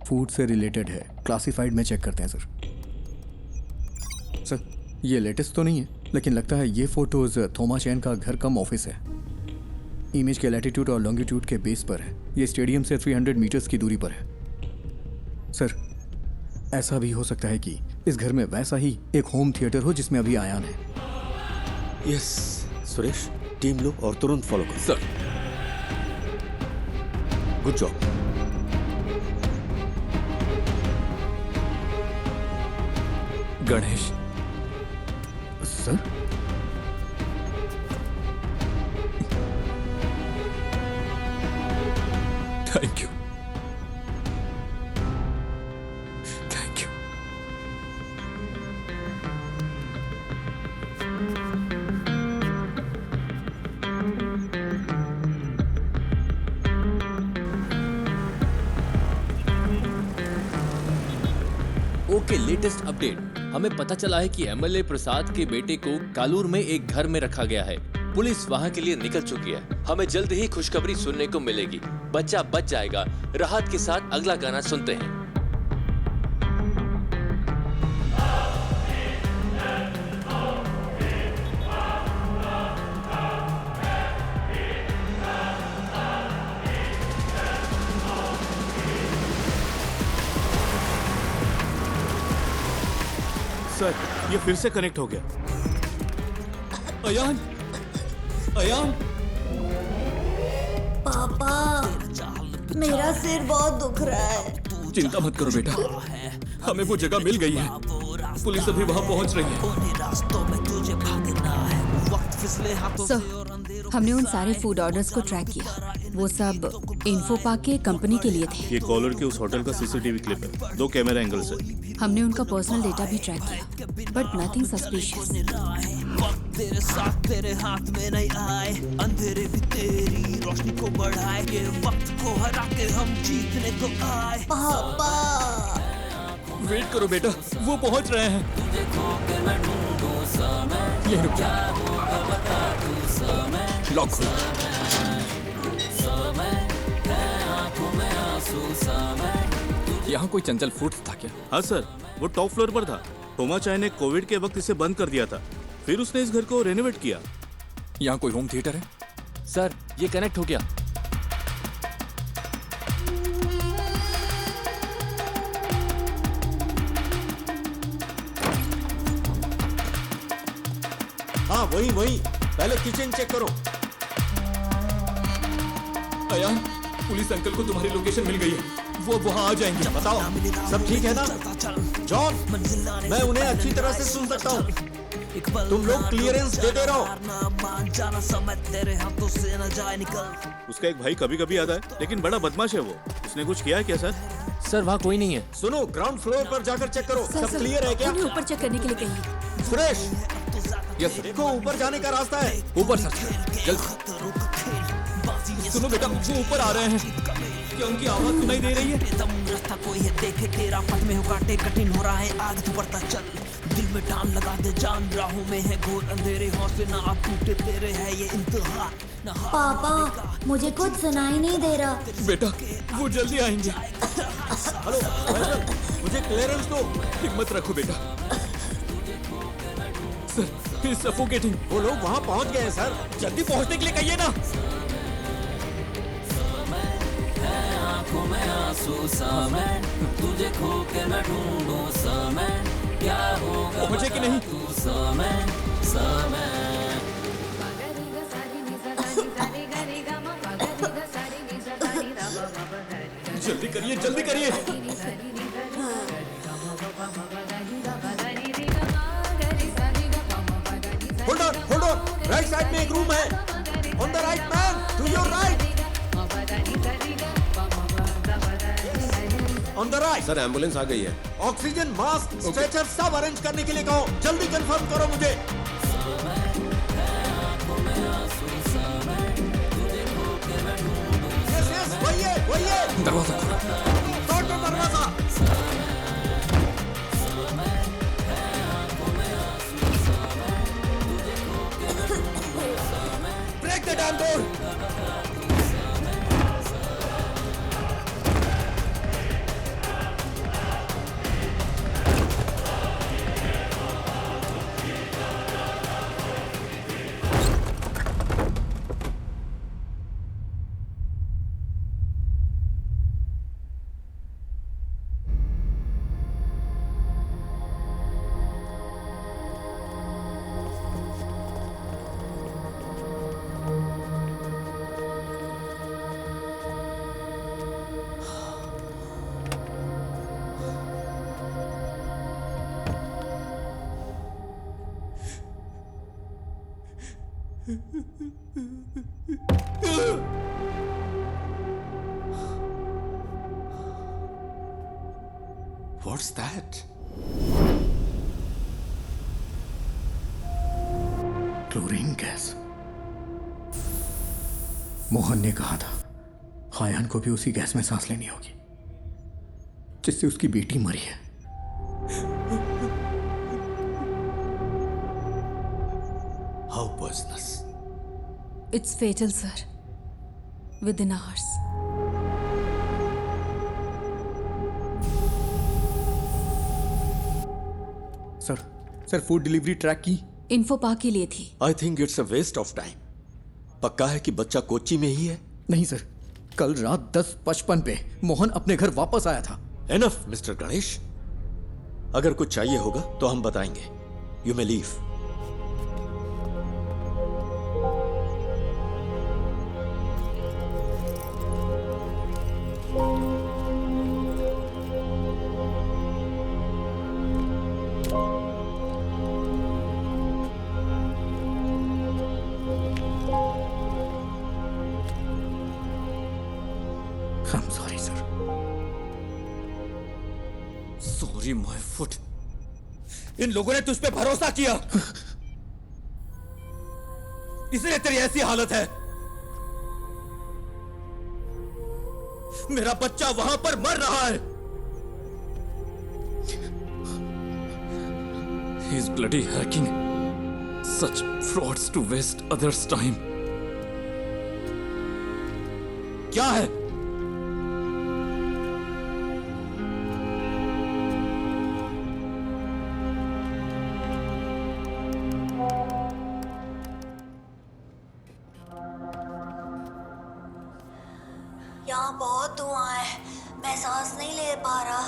फूड से रिलेटेड है, क्लासिफाइड में चेक करते हैं सर। सर, ये लेटेस्ट तो नहीं है, लेकिन लगता है ये फोटोज थोमा चैन का घर कम ऑफिस है। इमेज के लैटिट्यूड और लॉन्गिट्यूड के बेस पर है। ये स्टेडियम से 300 मीटर्स की दूरी पर है। सर, ऐसा भी हो सकता है कि इस घर में वैसा ही एक होम थिएटर हो जिसमें अभी आयान है। यस सुरेश, टीम लो और तुरंत फॉलो करो। Sir, good job. Ganesh sir, thank you, thank you. Okay, latest update. हमें पता चला है कि एमएलए प्रसाद के बेटे को कालूर में एक घर में रखा गया है। पुलिस वहां के लिए निकल चुकी है। हमें जल्द ही खुशखबरी सुनने को मिलेगी। बच्चा बच जाएगा। राहत के साथ अगला गाना सुनते हैं। सर, ये फिर से कनेक्ट हो गया। अयान, अयान, पापा, मेरा सिर बहुत दुख रहा है। चिंता मत करो बेटा, हमें वो जगह मिल गई है। पुलिस अभी वहां पहुंच रही है। सर, हमने उन सारे फूड ऑर्डर्स को ट्रैक किया। वो सब इन्फोपाक के कंपनी के लिए थे। ये कॉलर के उस होटल का सीसीटीवी क्लिप है, 2 कैमरा एंगल्स है। हमने उनका पर्सनल डेटा भी ट्रैक किया, बट नथिंग सस्पिशियस। तेरे साथ तेरे हाथ में नहीं आए, अंधेरे भी तेरी रोशनी को बढ़ाए, ये वक्त को हरा के हम जीतने को आए। पापा वेट करो बेटा, वो पहुंच रहे हैं। ये रुक जा। लॉक खोल। यहाँ कोई चंचल फूड्स था क्या? हाँ सर, वो टॉप फ्लोर पर था। होमा चाय ने कोविड के वक्त इसे बंद कर दिया था, फिर उसने इस घर को रेनोवेट किया। यहाँ कोई होम थिएटर है? सर, ये कनेक्ट हो गया। हाँ वही पहले किचन चेक करो। अयान, पुलिस अंकल को तुम्हारी लोकेशन मिल गई है, वो वहाँ आ जाएंगे। बताओ सब ठीक है ना? जॉन, मैं उन्हें अच्छी तरह से सुन सकता हूँ। तुम लोग क्लियरेंस देते रहो। उसका एक भाई कभी कभी आता है, लेकिन बड़ा बदमाश है वो। उसने कुछ किया है क्या सर? सर, वहाँ कोई नहीं है। सुनो, ग्राउंड फ्लोर पर जाकर चेक करो। सब क्लियर है क्या? उन्हें ऊपर चेक करने के लिए कहिए। सुरेश, देखो ऊपर जाने का रास्ता है। ऊपर सर, जल्द। सुनो बेटा, वो ऊपर आ रहे हैं। क्या उनकी आवाज सुनाई दे रही है? रास्ता कोई है देखे तेरा, पथ में हो काटे कठिन हो रहा है, आगे तू बढ़ता चल, दिल में टान लगा दे जान, राहों में है घोर अंधेरे, हौसले ना आप टूटे तेरे है ये इंतहा। पापा मुझे कुछ सुनाई नहीं दे रहा। बेटा, वो जल्दी आएंगे। हेलो, मुझे क्लियरेंस दो। हिम्मत रखो बेटा। Sir, it's suffocating. वो लोग वहाँ पहुँच गए हैं सर। जल्दी पहुँचने के लिए कहिए ना। तुझे खो के मैं ढूंढूं समय, क्या होगा पहुंचे कि नहीं? समय जल्दी करिए, जल्दी करिए। होल्ड ऑन, राइट साइड में एक रूम है। On the right man, to your right. On the right. Sir, ambulance आ गई है। ऑक्सीजन मास्क, स्ट्रेचर सब अरेंज करने के लिए कहो। जल्दी कंफर्म करो मुझे। यस, वही है। दरवाजा खोलो। तोड़ दो दरवाजा। Break the damn door. What's that? Chlorine gas. Mohan ने कहा था हायान को भी उसी गैस में सांस लेनी होगी जिससे उसकी बेटी मरी है। How poisonous? It's fatal, sir. Within hours. Sir food delivery track की। इन्फोपाक के लिए थी। I think it's a waste of time. पक्का है कि बच्चा कोच्चि में ही है? नहीं सर, कल रात 10:55 पे मोहन अपने घर वापस आया था। Enough, mister Ganesh. अगर कुछ चाहिए होगा तो हम बताएंगे। You may leave. Sorry my foot. इन लोगों ने तुझ पे भरोसा किया, इसलिए तेरी ऐसी हालत है। मेरा बच्चा वहां पर मर रहा है। He is bloody hacking such frauds to waste others' time. क्या है? यहाँ बहुत धुआं है, मैं सांस नहीं ले पा रहा।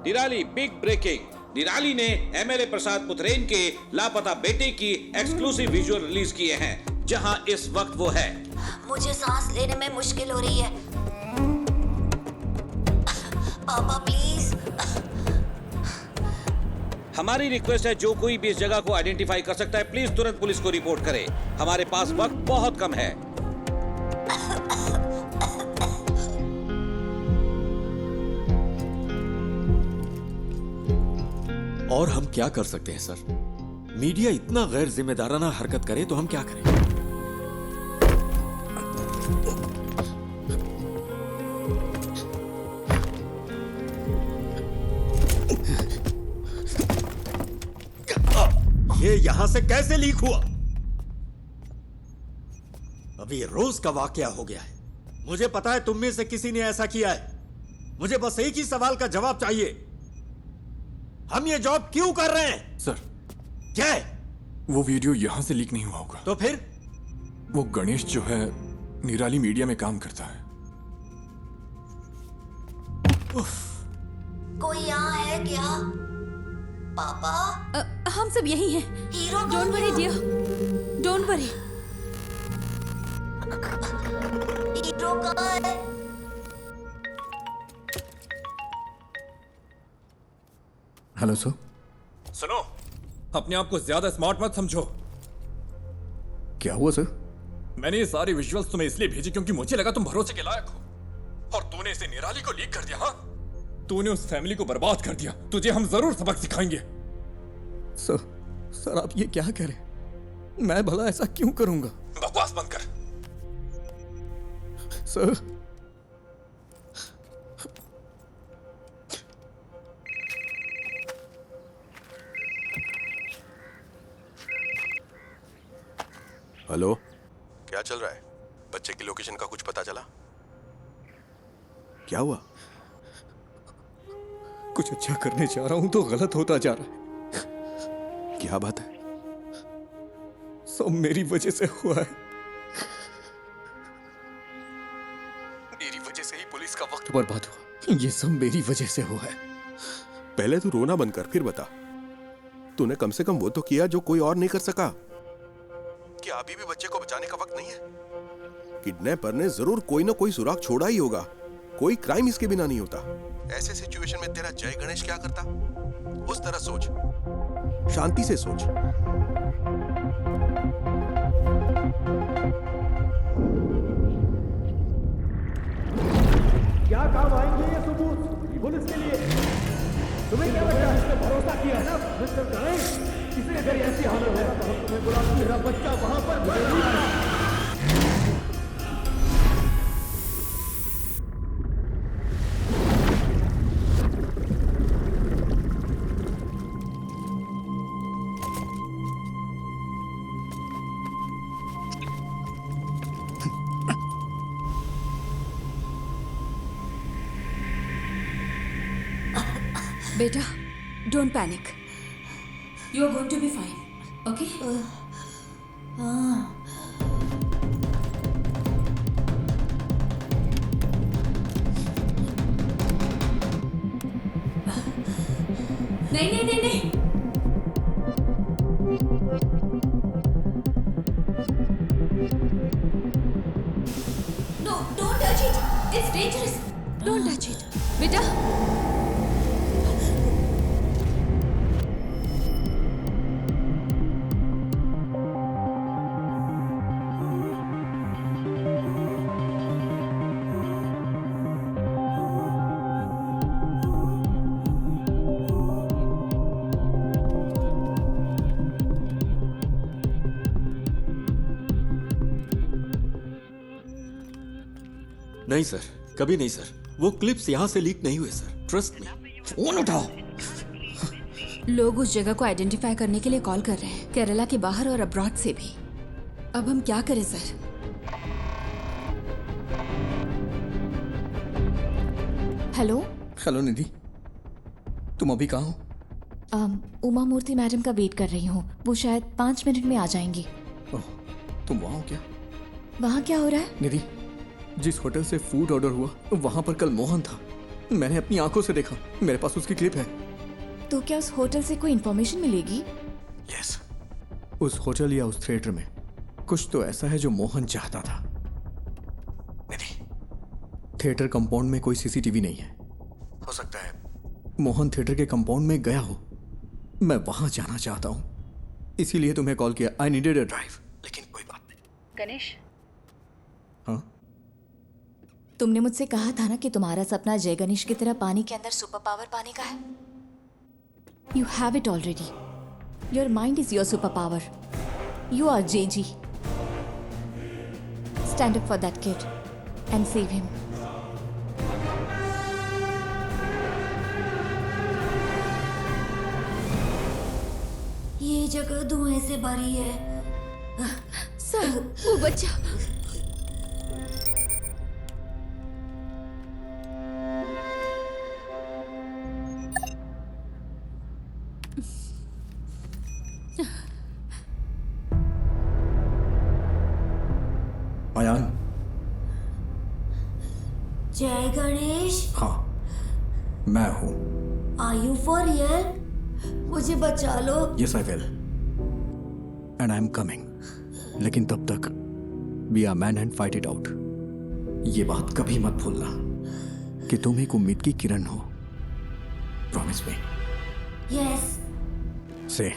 निराली बिग ब्रेकिंग। निराली ने एमएलए प्रसाद पुथरेन के लापता बेटे की एक्सक्लूसिव विजुअल रिलीज किए हैं, जहां इस वक्त वो है। मुझे सांस लेने में मुश्किल हो रही है। पापा प्लीज। हमारी रिक्वेस्ट है, जो कोई भी इस जगह को आइडेंटिफाई कर सकता है, प्लीज तुरंत पुलिस को रिपोर्ट करे। हमारे पास वक्त बहुत कम है। और हम क्या कर सकते हैं सर? मीडिया इतना गैर जिम्मेदाराना हरकत करे तो हम क्या करें? ये यहां से कैसे लीक हुआ? अभी ये रोज का वाकया हो गया है। मुझे पता है तुम में से किसी ने ऐसा किया है। मुझे बस एक ही सवाल का जवाब चाहिए, हम ये जॉब क्यों कर रहे हैं? सर, क्या है? वो वीडियो यहां से लीक नहीं हुआ होगा। तो फिर? वो गणेश जो है निराली मीडिया में काम करता है। कोई यहाँ है क्या? पापा? हम सब यही हैं। Hero don't worry dear, don't worry. Hero कहाँ है? Hello sir. सुनो, अपने आप को ज्यादा स्मार्ट मत समझो। क्या हुआ सर? मैंने ये सारी विजुअल्स तुम्हें इसलिए भेजी क्योंकि मुझे लगा तुम भरोसे के लायक हो, और तूने इसे निराली को लीक कर दिया। हाँ, तूने उस फैमिली को बर्बाद कर दिया। तुझे हम जरूर सबक सिखाएंगे। सर आप ये क्या कह रहे हैं? मैं भला ऐसा क्यों करूंगा? बकवास बंद कर। सर, हेलो, क्या चल रहा है? बच्चे की लोकेशन का कुछ पता चला? क्या हुआ? कुछ अच्छा करने जा रहा हूं तो गलत होता जा रहा है। क्या बात है? सब मेरी वजह से हुआ है। मेरी वजह से ही पुलिस का वक्त बर्बाद हुआ। ये सब मेरी वजह से हुआ है। पहले तू रोना बंद कर, फिर बता। तूने कम से कम वो तो किया जो कोई और नहीं कर सका। क्या अभी भी बच्चे को बचाने का वक्त नहीं है? किडनैपर ने जरूर कोई ना कोई सुराग छोड़ा ही होगा। कोई क्राइम इसके बिना नहीं होता। ऐसे सिचुएशन में तेरा जय गणेश क्या करता? उस तरह सोच, शांति से सोच। क्या काम आएंगे ये सबूत पुलिस के लिए? तुम्हें क्या लगता है? इसने भरोसा किया है ना मिस्टर गणेश? किसी अगर ऐसी हालत है तो हम तुम्हें बुला, मेरा बच्चा वहां पर मर रहा है। बेटा, don't panic. You are going to be fine, okay? नहीं नहीं नहीं नहीं। No, don't touch it. It's dangerous. Don't touch it. बेटा, नहीं सर, कभी नहीं सर। वो क्लिप्स यहाँ से लीक नहीं हुए सर, ट्रस्ट मी। फोन उठाओ। लोग उस जगह को आइडेंटिफाई करने के लिए कॉल कर रहे हैं, केरला के बाहर और अब्रॉड से भी। अब हम क्या करें सर? हेलो। हेलो निधि, तुम अभी कहाँ हो? उमा मूर्ति मैडम का वेट कर रही हूँ, वो शायद 5 मिनट में आ जाएंगी। ओह, तुम वहाँ हो क्या? वहाँ क्या हो रहा है? निधि, जिस होटल से फूड ऑर्डर हुआ वहाँ पर कल मोहन था। मैंने अपनी आंखों से देखा, मेरे पास उसकी क्लिप है। तो क्या उस होटल से कोई इन्फॉर्मेशन मिलेगी? यस, उस होटल या उस थिएटर में कुछ तो ऐसा है जो मोहन चाहता था। निधि, थिएटर कंपाउंड में कोई सीसीटीवी नहीं है। हो सकता है मोहन थिएटर के कंपाउंड में गया हो। मैं वहां जाना चाहता हूं, इसीलिए तुम्हें कॉल किया। I needed a drive. लेकिन कोई बात नहीं। गणेश, हाँ? तुमने मुझसे कहा था ना कि तुम्हारा सपना जय गणेश की तरह पानी के अंदर सुपर पावर पाने का है। You have it already. Your mind is your super power. You are JG. Stand up for that kid and save him. ये जगह धुएं से भरी है। सर, वो बच्चा। अयान। जय गणेश। हाँ, मैं हूँ। Are you for real? मुझे बचा लो। Yes, I will. And I'm coming. लेकिन तब तक be a man and fight it out. ये बात कभी मत भूलना कि तुम एक उम्मीद की किरण हो। Promise me. Yes, Say,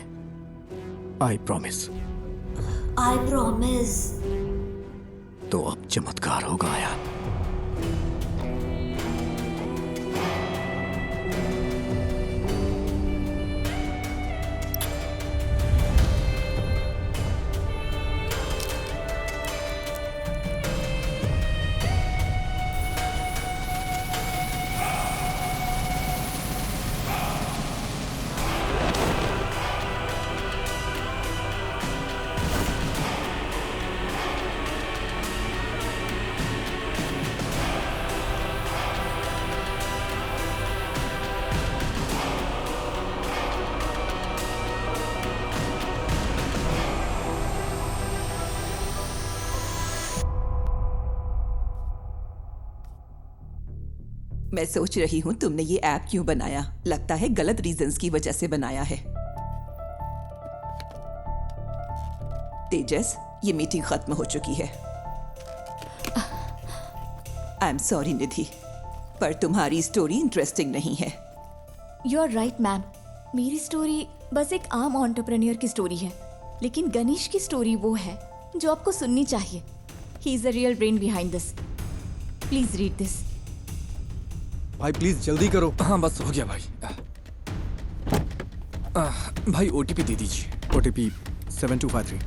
I promise. I promise. तो अब चमत्कार होगा यार। मैं सोच रही हूँ तुमने ये ऐप क्यों बनाया। लगता है गलत रीजंस की वजह से बनाया है। तेजस, ये मीटिंग खत्म हो चुकी है। आई एम सॉरी निधि, पर तुम्हारी स्टोरी इंटरेस्टिंग नहीं है। You are right ma'am. मेरी स्टोरी बस एक आम एंटरप्रेन्योर की स्टोरी है, लेकिन गणेश की स्टोरी वो है जो आपको सुननी चाहिए। He is the real brain behind this. Please read this. भाई प्लीज जल्दी करो। हाँ बस हो गया भाई। भाई OTP दे दीजिए। OTP 7253।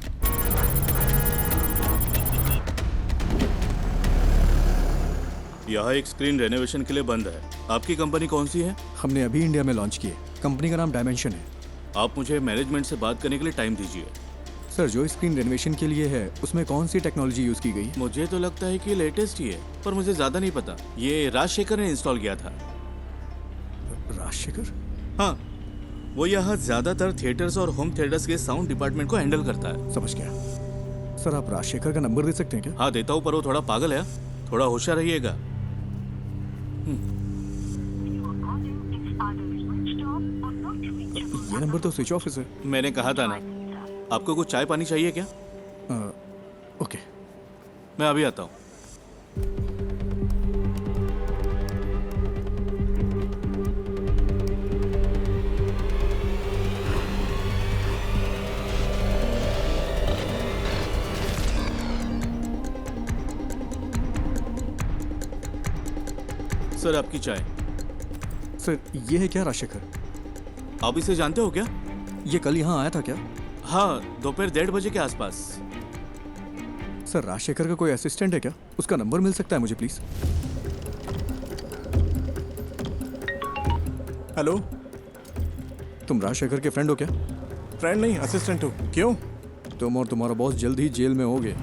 यहाँ एक स्क्रीन रेनोवेशन के लिए बंद है। आपकी कंपनी कौन सी है? हमने अभी इंडिया में लॉन्च की है। कंपनी का नाम डायमेंशन है। आप मुझे मैनेजमेंट से बात करने के लिए टाइम दीजिए। सर, जो स्क्रीन रेनोवेशन के लिए है उसमें कौन सी टेक्नोलॉजी यूज की गई? मुझे तो लगता है कि लेटेस्ट ही है, पर मुझे ज्यादा नहीं पता। ये राजशेखर ने इंस्टॉल किया था। राजशेखर? हाँ, वो यहाँ ज्यादातर थिएटर्स और होम थिएटर्स के साउंड डिपार्टमेंट को हैंडल करता है। समझ गया। सर, आप राजशेखर का नंबर दे सकते हैं क्या? हाँ देता हूँ, पर वो थोड़ा पागल है। थोड़ा होशियार रहिएगा। ये नंबर तो स्विच ऑफ है। मैंने कहा था ना। आपको कुछ चाय पानी चाहिए क्या? ओके, मैं अभी आता हूँ। सर, आपकी चाय। सर, ये है क्या राजशेखर? आप इसे जानते हो क्या? ये कल यहाँ आया था क्या? हाँ, दोपहर 1:30 बजे के आसपास। सर राजशेखर का कोई असिस्टेंट है क्या? उसका नंबर मिल सकता है मुझे प्लीज? हेलो, तुम राजशेखर के फ्रेंड हो क्या? फ्रेंड नहीं, असिस्टेंट हो। क्यों? तुम और तुम्हारा बॉस जल्द ही जेल में होगे।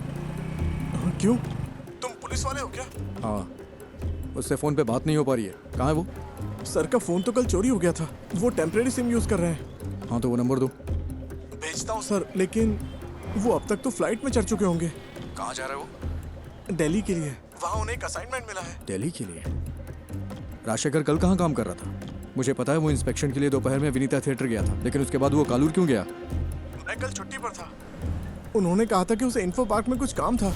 क्यों? तुम पुलिस वाले हो क्या? हाँ, उससे फोन पे बात नहीं हो पा रही है। कहाँ है वो? सर का फोन तो कल चोरी हो गया था, वो टेम्परेरी सिम यूज कर रहे हैं। हाँ तो वो नंबर दो। भेजता हूँ सर, लेकिन वो अब तक तो फ्लाइट में चढ़ चुके होंगे। कहाँ जा रहे हो? दिल्ली के लिए, वहाँ उन्हें एक असाइनमेंट मिला है। दिल्ली के लिए? राजशेखर कल कहाँ काम कर रहा था? मुझे पता है वो इंस्पेक्शन के लिए दोपहर में विनीता थिएटर गया था, लेकिन उसके बाद वो कालूर क्यों गया? मैं कल छुट्टी पर था। उन्होंने कहा था कि उसे इन्फो पार्क में कुछ काम था।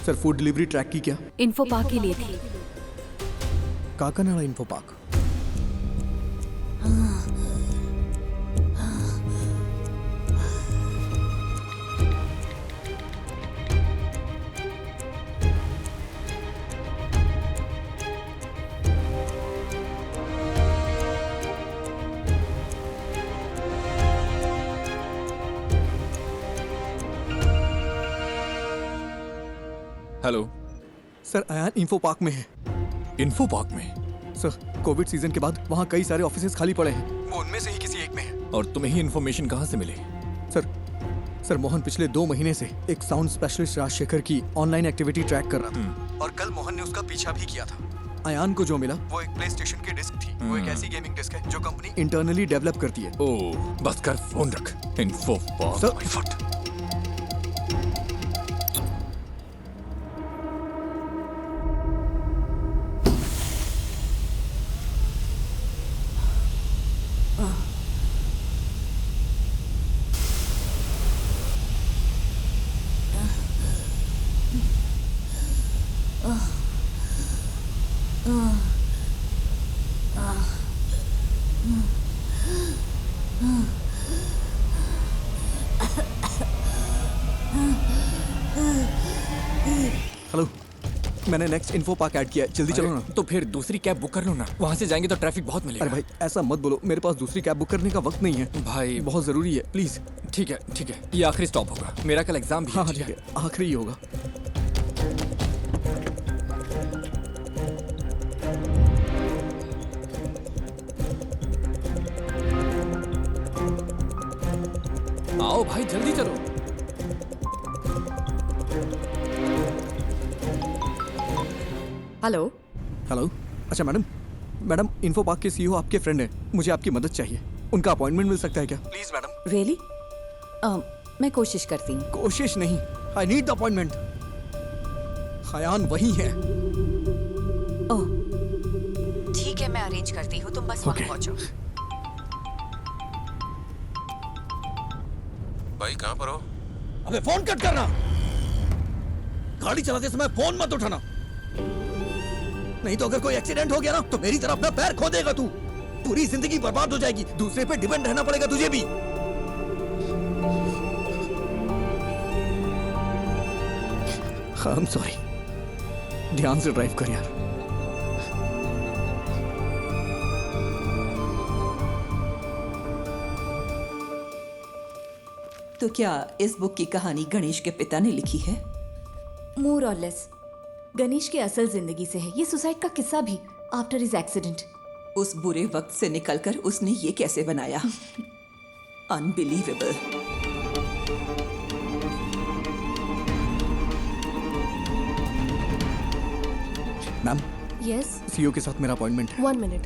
सर फूड डिलीवरी ट्रैक की क्या? इन्फो पार्क के लिए थी। Kakkanad info park. Hello sir, Ayaan info park में है। इन्फो पार्क में? सर कोविड सीजन के बाद वहाँ कई सारे ऑफिसेज खाली पड़े हैं, वो उनमें से ही किसी एक में है। और तुम्हें ही इन्फॉर्मेशन कहाँ से मिली? सर मोहन पिछले 2 महीने से एक साउंड स्पेशलिस्ट राजशेखर की ऑनलाइन एक्टिविटी ट्रैक कर रहा था, और कल मोहन ने उसका पीछा भी किया था। अयान को जो मिला वो एक प्ले स्टेशन की डिस्क थी। वो एक ऐसी गेमिंग डिस्क है जो कंपनी इंटरनली डेवलप करती है। ओह, बस कर, फोन रख। Info park. हेलो, मैंने नेक्स्ट इन्फो पार्क ऐड किया है, जल्दी चलो ना। तो फिर दूसरी कैब बुक कर लो ना, वहाँ से जाएंगे तो ट्रैफिक बहुत मिलेगा। अरे भाई ऐसा मत बोलो, मेरे पास दूसरी कैब बुक करने का वक्त नहीं है भाई। बहुत जरूरी है, प्लीज। ठीक है, ये आखिरी स्टॉप होगा, मेरा कल एग्जाम भी है। हाँ ठीक है, आखिरी ही होगा। आओ भाई, जल्दी चलो। हेलो। अच्छा मैडम इन्फो पार्क के सीईओ आपके फ्रेंड हैं, मुझे आपकी मदद चाहिए। उनका अपॉइंटमेंट मिल सकता है क्या? Please madam. रियली? मैं कोशिश करती हूँ। कोशिश नहीं, I need the appointment. Ayaan वही है। ओह ठीक है, मैं अरेंज करती हूँ, तुम बस वहाँ पहुँचो। भाई कहाँ पर हो? अबे फोन कट करना, गाड़ी चलाते समय फोन मत उठाना, नहीं तो अगर कोई एक्सीडेंट हो गया ना तो मेरी तरह अपना पैर खो देगा तू। पूरी जिंदगी बर्बाद हो जाएगी, दूसरे पे डिपेंड रहना पड़ेगा तुझे भी। आई एम सॉरी, ध्यान से ड्राइव कर यार। तो क्या इस बुक की कहानी गणेश के पिता ने लिखी है? मोर और लेस गणेश की असल जिंदगी से है ये सुसाइड का किस्सा भी, आफ्टर हिज एक्सीडेंट। उस बुरे वक्त से निकलकर उसने ये कैसे बनाया? अनबिलीवेबल। मैम। यस। सीईओ के साथ मेरा अपॉइंटमेंट है। 1 मिनट।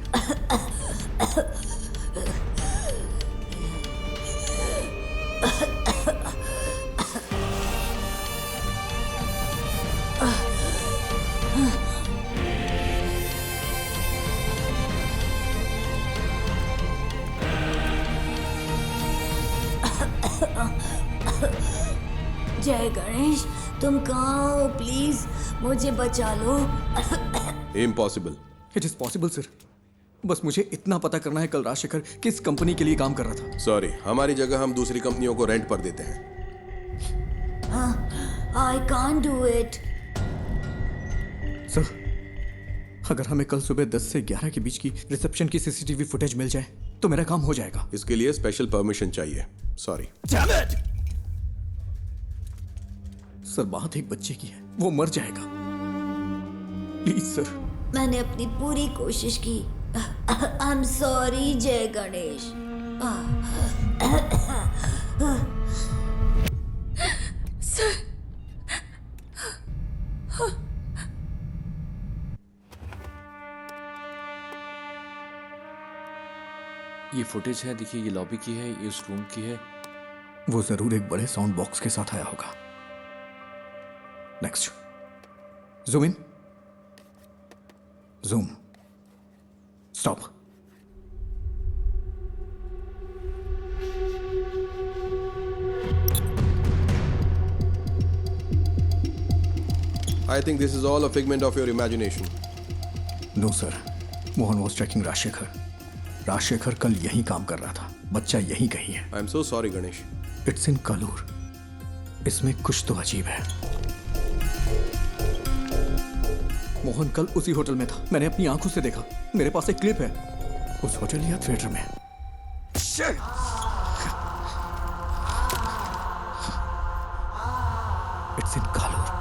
जय गणेश, तुम कहाँ हो? प्लीज मुझे बचा लो। Impossible. It is possible sir, बस मुझे इतना पता करना है कल राजशेखर किस कंपनी के लिए काम कर रहा था। सॉरी, हमारी जगह हम दूसरी कंपनियों को रेंट पर देते हैं। I can't do it. Sir, अगर हमें कल सुबह 10 से 11 के बीच की रिसेप्शन की सीसीटीवी फुटेज मिल जाए तो मेरा काम हो जाएगा। इसके लिए स्पेशल परमिशन चाहिए। सॉरी। सर बात एक बच्चे की है, वो मर जाएगा। Please sir. मैंने अपनी पूरी कोशिश की। आई एम सॉरी जय गणेश। सर ये फुटेज है, देखिए ये लॉबी की है, ये उस रूम की है। वो जरूर एक बड़े साउंड बॉक्स के साथ आया होगा। Next, zoom in, zoom, stop. I think this is all a figment of your imagination. No sir, Mohan was checking Rajshekhar. Rajshekhar कल यहीं काम कर रहा था, बच्चा यहीं कहीं है। I'm so sorry, Ganesh. It's in कालूर। इसमें कुछ तो अजीब है। मोहन कल उसी होटल में था, मैंने अपनी आंखों से देखा। मेरे पास एक क्लिप है, उस होटल या थिएटर में। It's in कालूर।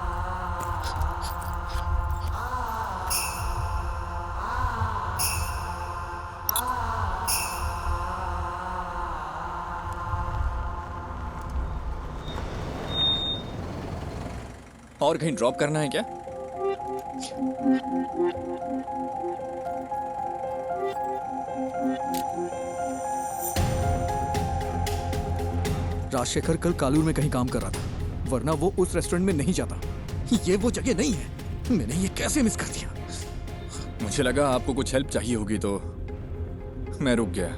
और कहीं ड्रॉप करना है क्या? राजशेखर कल कालूर में कहीं काम कर रहा था, वरना वो उस रेस्टोरेंट में नहीं जाता। ये वो जगह नहीं है। मैंने ये कैसे मिस कर दिया? मुझे लगा आपको कुछ हेल्प चाहिए होगी तो मैं रुक गया।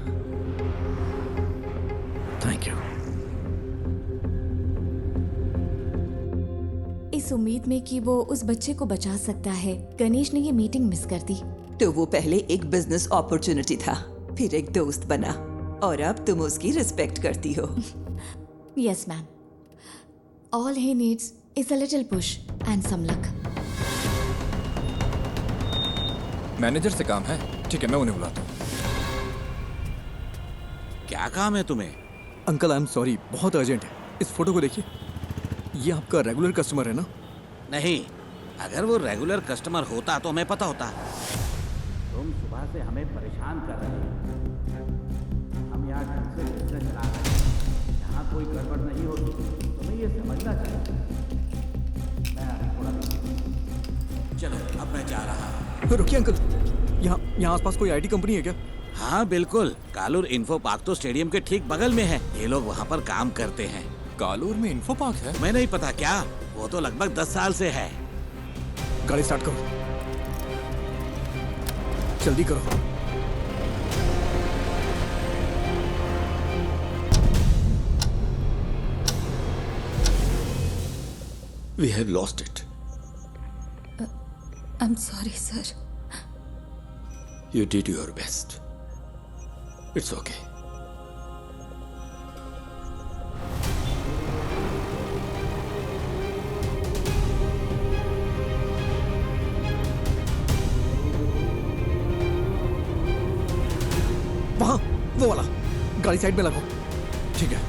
Thank you. इस उम्मीद में कि वो उस बच्चे को बचा सकता है, गणेश ने ये मीटिंग मिस कर दी। तो वो पहले एक बिजनेस अपॉर्चुनिटी था, फिर एक दोस्त बना, और अब तुम उसकी रिस्पेक्ट करती हो। Yes ma'am, all he needs is a little push and some luck. Manager से काम है, ठीक है मैं उन्हें बुलाता हूँ। क्या काम है तुम्हें? अंकल आई एम सॉरी, बहुत अर्जेंट है। इस फोटो को देखिए, ये आपका रेगुलर कस्टमर है ना? नहीं, अगर वो रेगुलर कस्टमर होता तो हमें पता होता। तुम सुबह से हमें परेशान कर रहे हो। हम यहाँ ढंग से बिजनेस चला रहे हैं, यहाँ कोई गड़बड़ नहीं होती, तुम्हें ये समझना चाहिए। मैं अभी थोड़ा चलो अब मैं जा रहा हूँ। रुकिए अंकल, यहाँ आसपास कोई आईटी कंपनी है क्या? हाँ बिल्कुल, कालूर इन्फो पार्क तो स्टेडियम के ठीक बगल में है। ये लोग वहाँ पर काम करते हैं। कालूर में इन्फो पार्क है? मैं नहीं पता क्या, वो तो लगभग 10 साल से है। गाड़ी स्टार्ट करो, जल्दी करो। We have lost it. I'm sorry, sir. You did your best. It's okay. वहां वो वाला, गाड़ी साइड में लगाओ। ठीक है।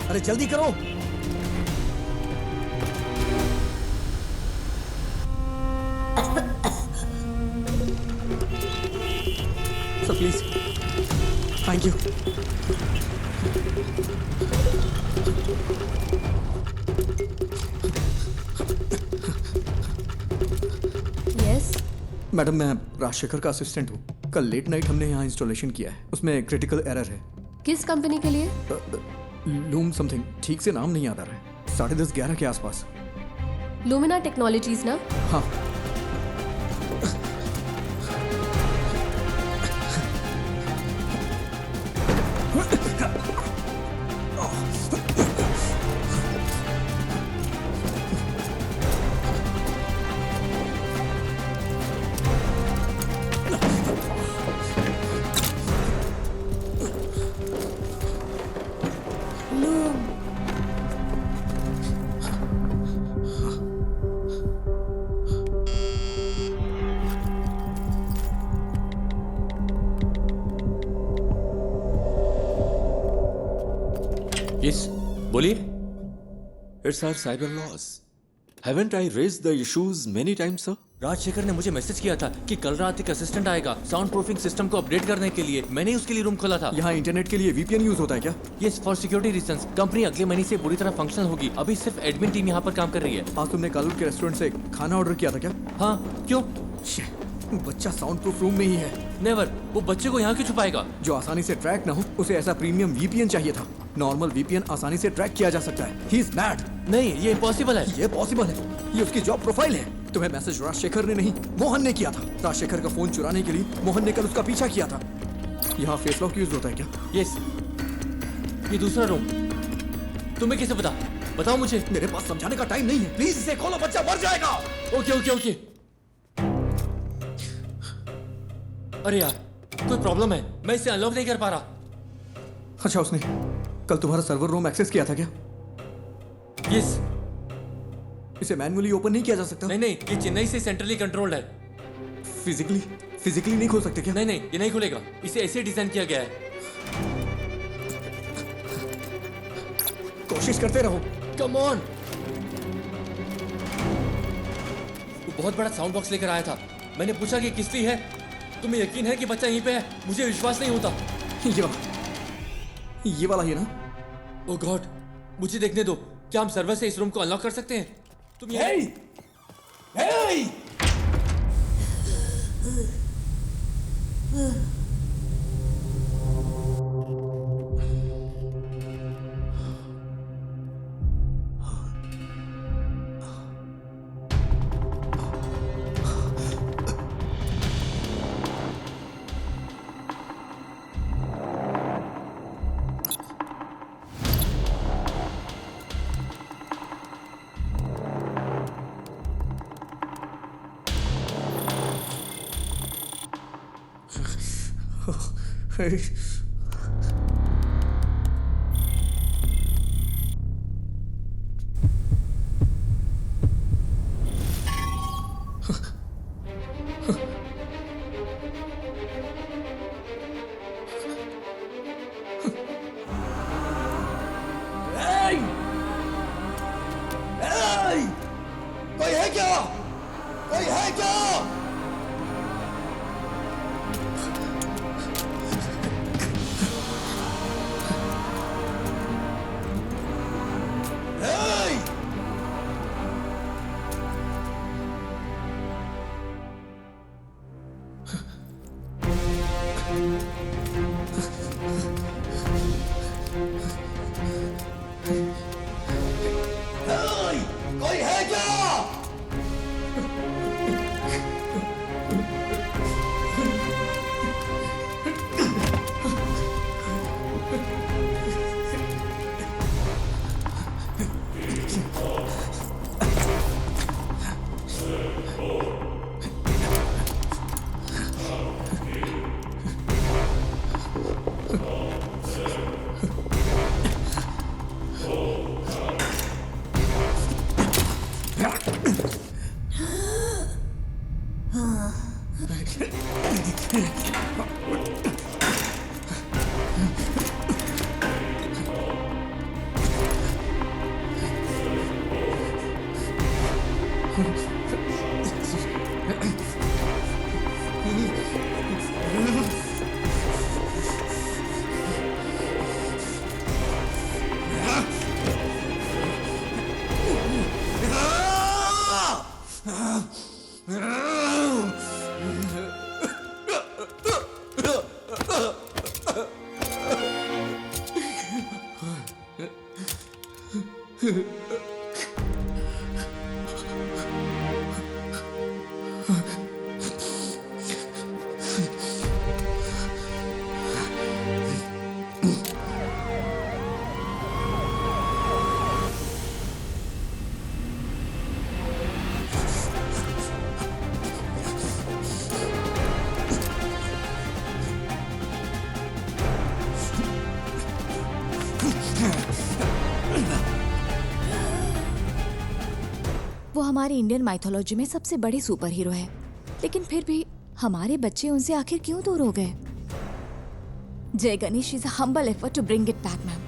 अरे जल्दी करो। Sir please, thank you. Yes madam, मैं राजशेखर का असिस्टेंट हूँ। कल लेट नाइट हमने यहाँ इंस्टॉलेशन किया है, उसमें क्रिटिकल एरर है। किस कंपनी के लिए? लूम समथिंग, ठीक से नाम नहीं याद आ रहा है। 10:30-11 के आसपास। लूमिना टेक्नोलॉजीज ना? हाँ। यस, बोलिए। It's our cyber laws. Haven't I raised the issues many times, sir? Rajshekhar ने मुझे मैसेज किया था कि कल रात एक असिस्टेंट आएगा साउंड प्रूफिंग सिस्टम को अपडेट करने के लिए। मैंने उसके लिए रूम खोला था। यहाँ इंटरनेट के लिए VPN यूज होता है क्या? Yes, for security reasons. Company अगले महीने से पूरी तरह फंक्शनल होगी। अभी सिर्फ एडमिन टीम यहाँ पर काम कर रही है। आज तुमने कालू के रेस्टोरेंट से खाना ऑर्डर किया था क्या? हाँ, क्यों? बच्चा साउंड प्रूफ रूम में ही है। नेवर, वो बच्चे को यहाँ क्यों छुपाएगा? जो आसानी से ट्रैक ना हो उसे ऐसा प्रीमियम VPN चाहिए था। नॉर्मल VPN आसानी से ट्रैक किया जा सकता है। He is mad. नहीं, ये इम्पॉसिबल है। ये पॉसिबल है। ये उसकी जॉब प्रोफाइल है। तुम्हें मैसेज राजशेखर ने नहीं, मोहन ने किया था। राजशेखर का फोन चुराने के लिए मोहन ने कल उसका पीछा किया था। यहाँ फेस लॉक यूज होता है क्या? यस। ये दूसरा रूम तुम्हें कैसे पता? बताओ मुझे। मेरे पास समझाने का टाइम नहीं है। प्लीज इसे खोलो, बच्चा मर जाएगा। Okay okay okay. अरे यार, कोई प्रॉब्लम है, मैं इसे अनलॉक नहीं कर पा रहा। अच्छा, उसने कल तुम्हारा सर्वर रूम एक्सेस किया था क्या? यस। इसे मैन्युअली ओपन नहीं किया जा सकता? नहीं, ये चेन्नई से सेंट्रली कंट्रोल्ड है। फिजिकली नहीं खोल सकते क्या? नहीं, ये नहीं खुलेगा। इसे ऐसे डिजाइन किया गया है। कोशिश करते रहो। Come on. वो बहुत बड़ा साउंड बॉक्स लेकर आया था। मैंने पूछा कि किसकी है। तुम्हें यकीन है कि बच्चा यहीं पे है? मुझे विश्वास नहीं होता। ये वाला ही ना? ओह गॉड, मुझे देखने दो। क्या हम सर्वर से इस रूम को अनलॉक कर सकते हैं? तुम ये कोई है क्या? कोई है क्या? कोई है क्या? वो हमारी इंडियन माइथोलॉजी में सबसे बड़े सुपर हीरो है, लेकिन फिर भी हमारे बच्चे उनसे आखिर क्यों दूर हो गए? Jai Ganesh is a humble effort to bring it back, ma'am.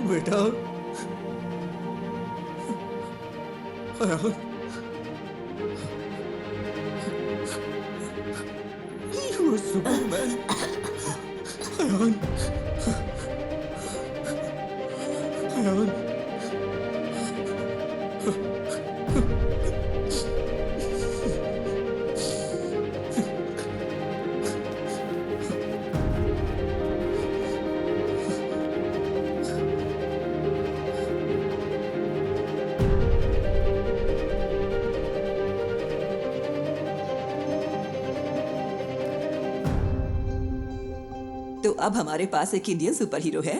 बेटा You are Superman. तो अब हमारे पास एक इंडियन सुपर हीरो है।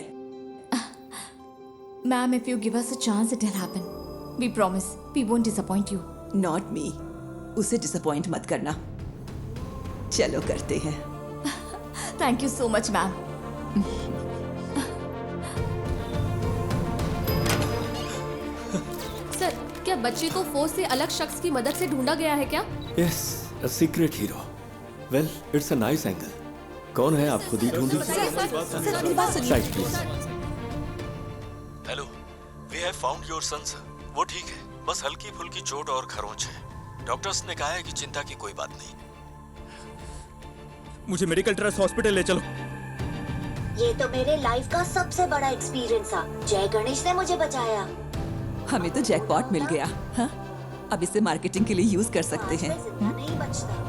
Ma'am, if you give us a chance, it'll happen. We promise. We won't disappoint you. Not me. उसे disappoint मत करना। चलो करते हैं। Thank you so much, ma'am. Sir, क्या बच्चे को फोर्स से अलग शख्स की मदद से ढूंढा गया है क्या? Yes, a secret hero. Well, it's a nice angle. कौन है आप खुद ही ढूंढ लीजिए। Right, please. Hello, we have found your son sir. वो ठीक है, बस हल्की फुल्की चोट और खरोंच है। डॉक्टर्स ने कहा है कि चिंता की कोई बात नहीं। मुझे मेडिकल ट्रस्ट हॉस्पिटल ले चलो। ये तो मेरे लाइफ का सबसे बड़ा एक्सपीरियंस था। जय गणेश ने मुझे बचाया। हमें तो जैकपॉट मिल गया। हाँ? अब इसे मार्केटिंग के लिए यूज कर सकते हैं। नहीं बचता।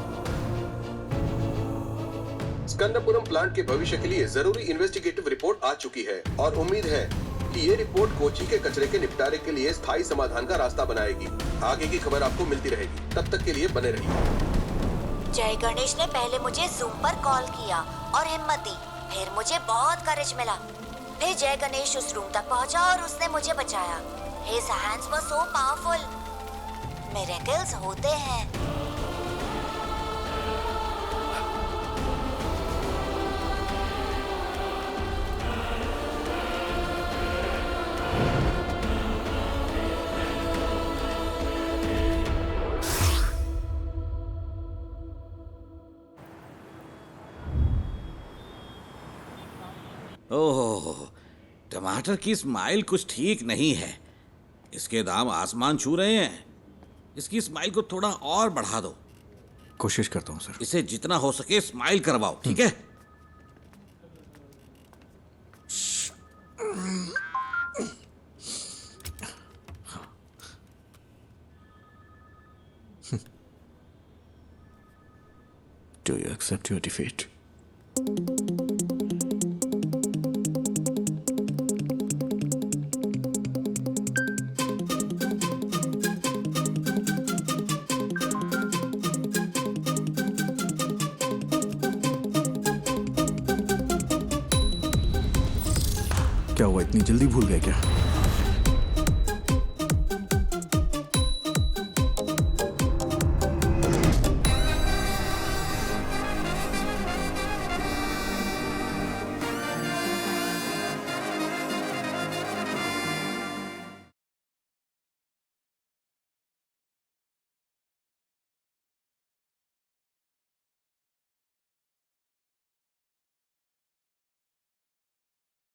स्कंदपुरम प्लांट के भविष्य के लिए जरूरी इन्वेस्टिगेटिव रिपोर्ट आ चुकी है और उम्मीद है कि ये रिपोर्ट कोची के कचरे के निपटारे के लिए स्थायी समाधान का रास्ता बनाएगी। आगे की खबर आपको मिलती रहेगी। तब तक के लिए बने रहिए। जय गणेश ने पहले मुझे जूम पर कॉल किया और हिम्मत दी, फिर मुझे बहुत करेज मिला। फिर जय गणेश उस रूम तक पहुंचा और उसने मुझे बचाया। His hands were so powerful. Miracles होते हैं। ओह, टमाटर की स्माइल कुछ ठीक नहीं है। इसके दाम आसमान छू रहे हैं। इसकी स्माइल को थोड़ा और बढ़ा दो। कोशिश करता हूँ सर। इसे जितना हो सके स्माइल करवाओ, ठीक है? Do you accept your defeat? क्या हुआ, इतनी जल्दी भूल गए क्या?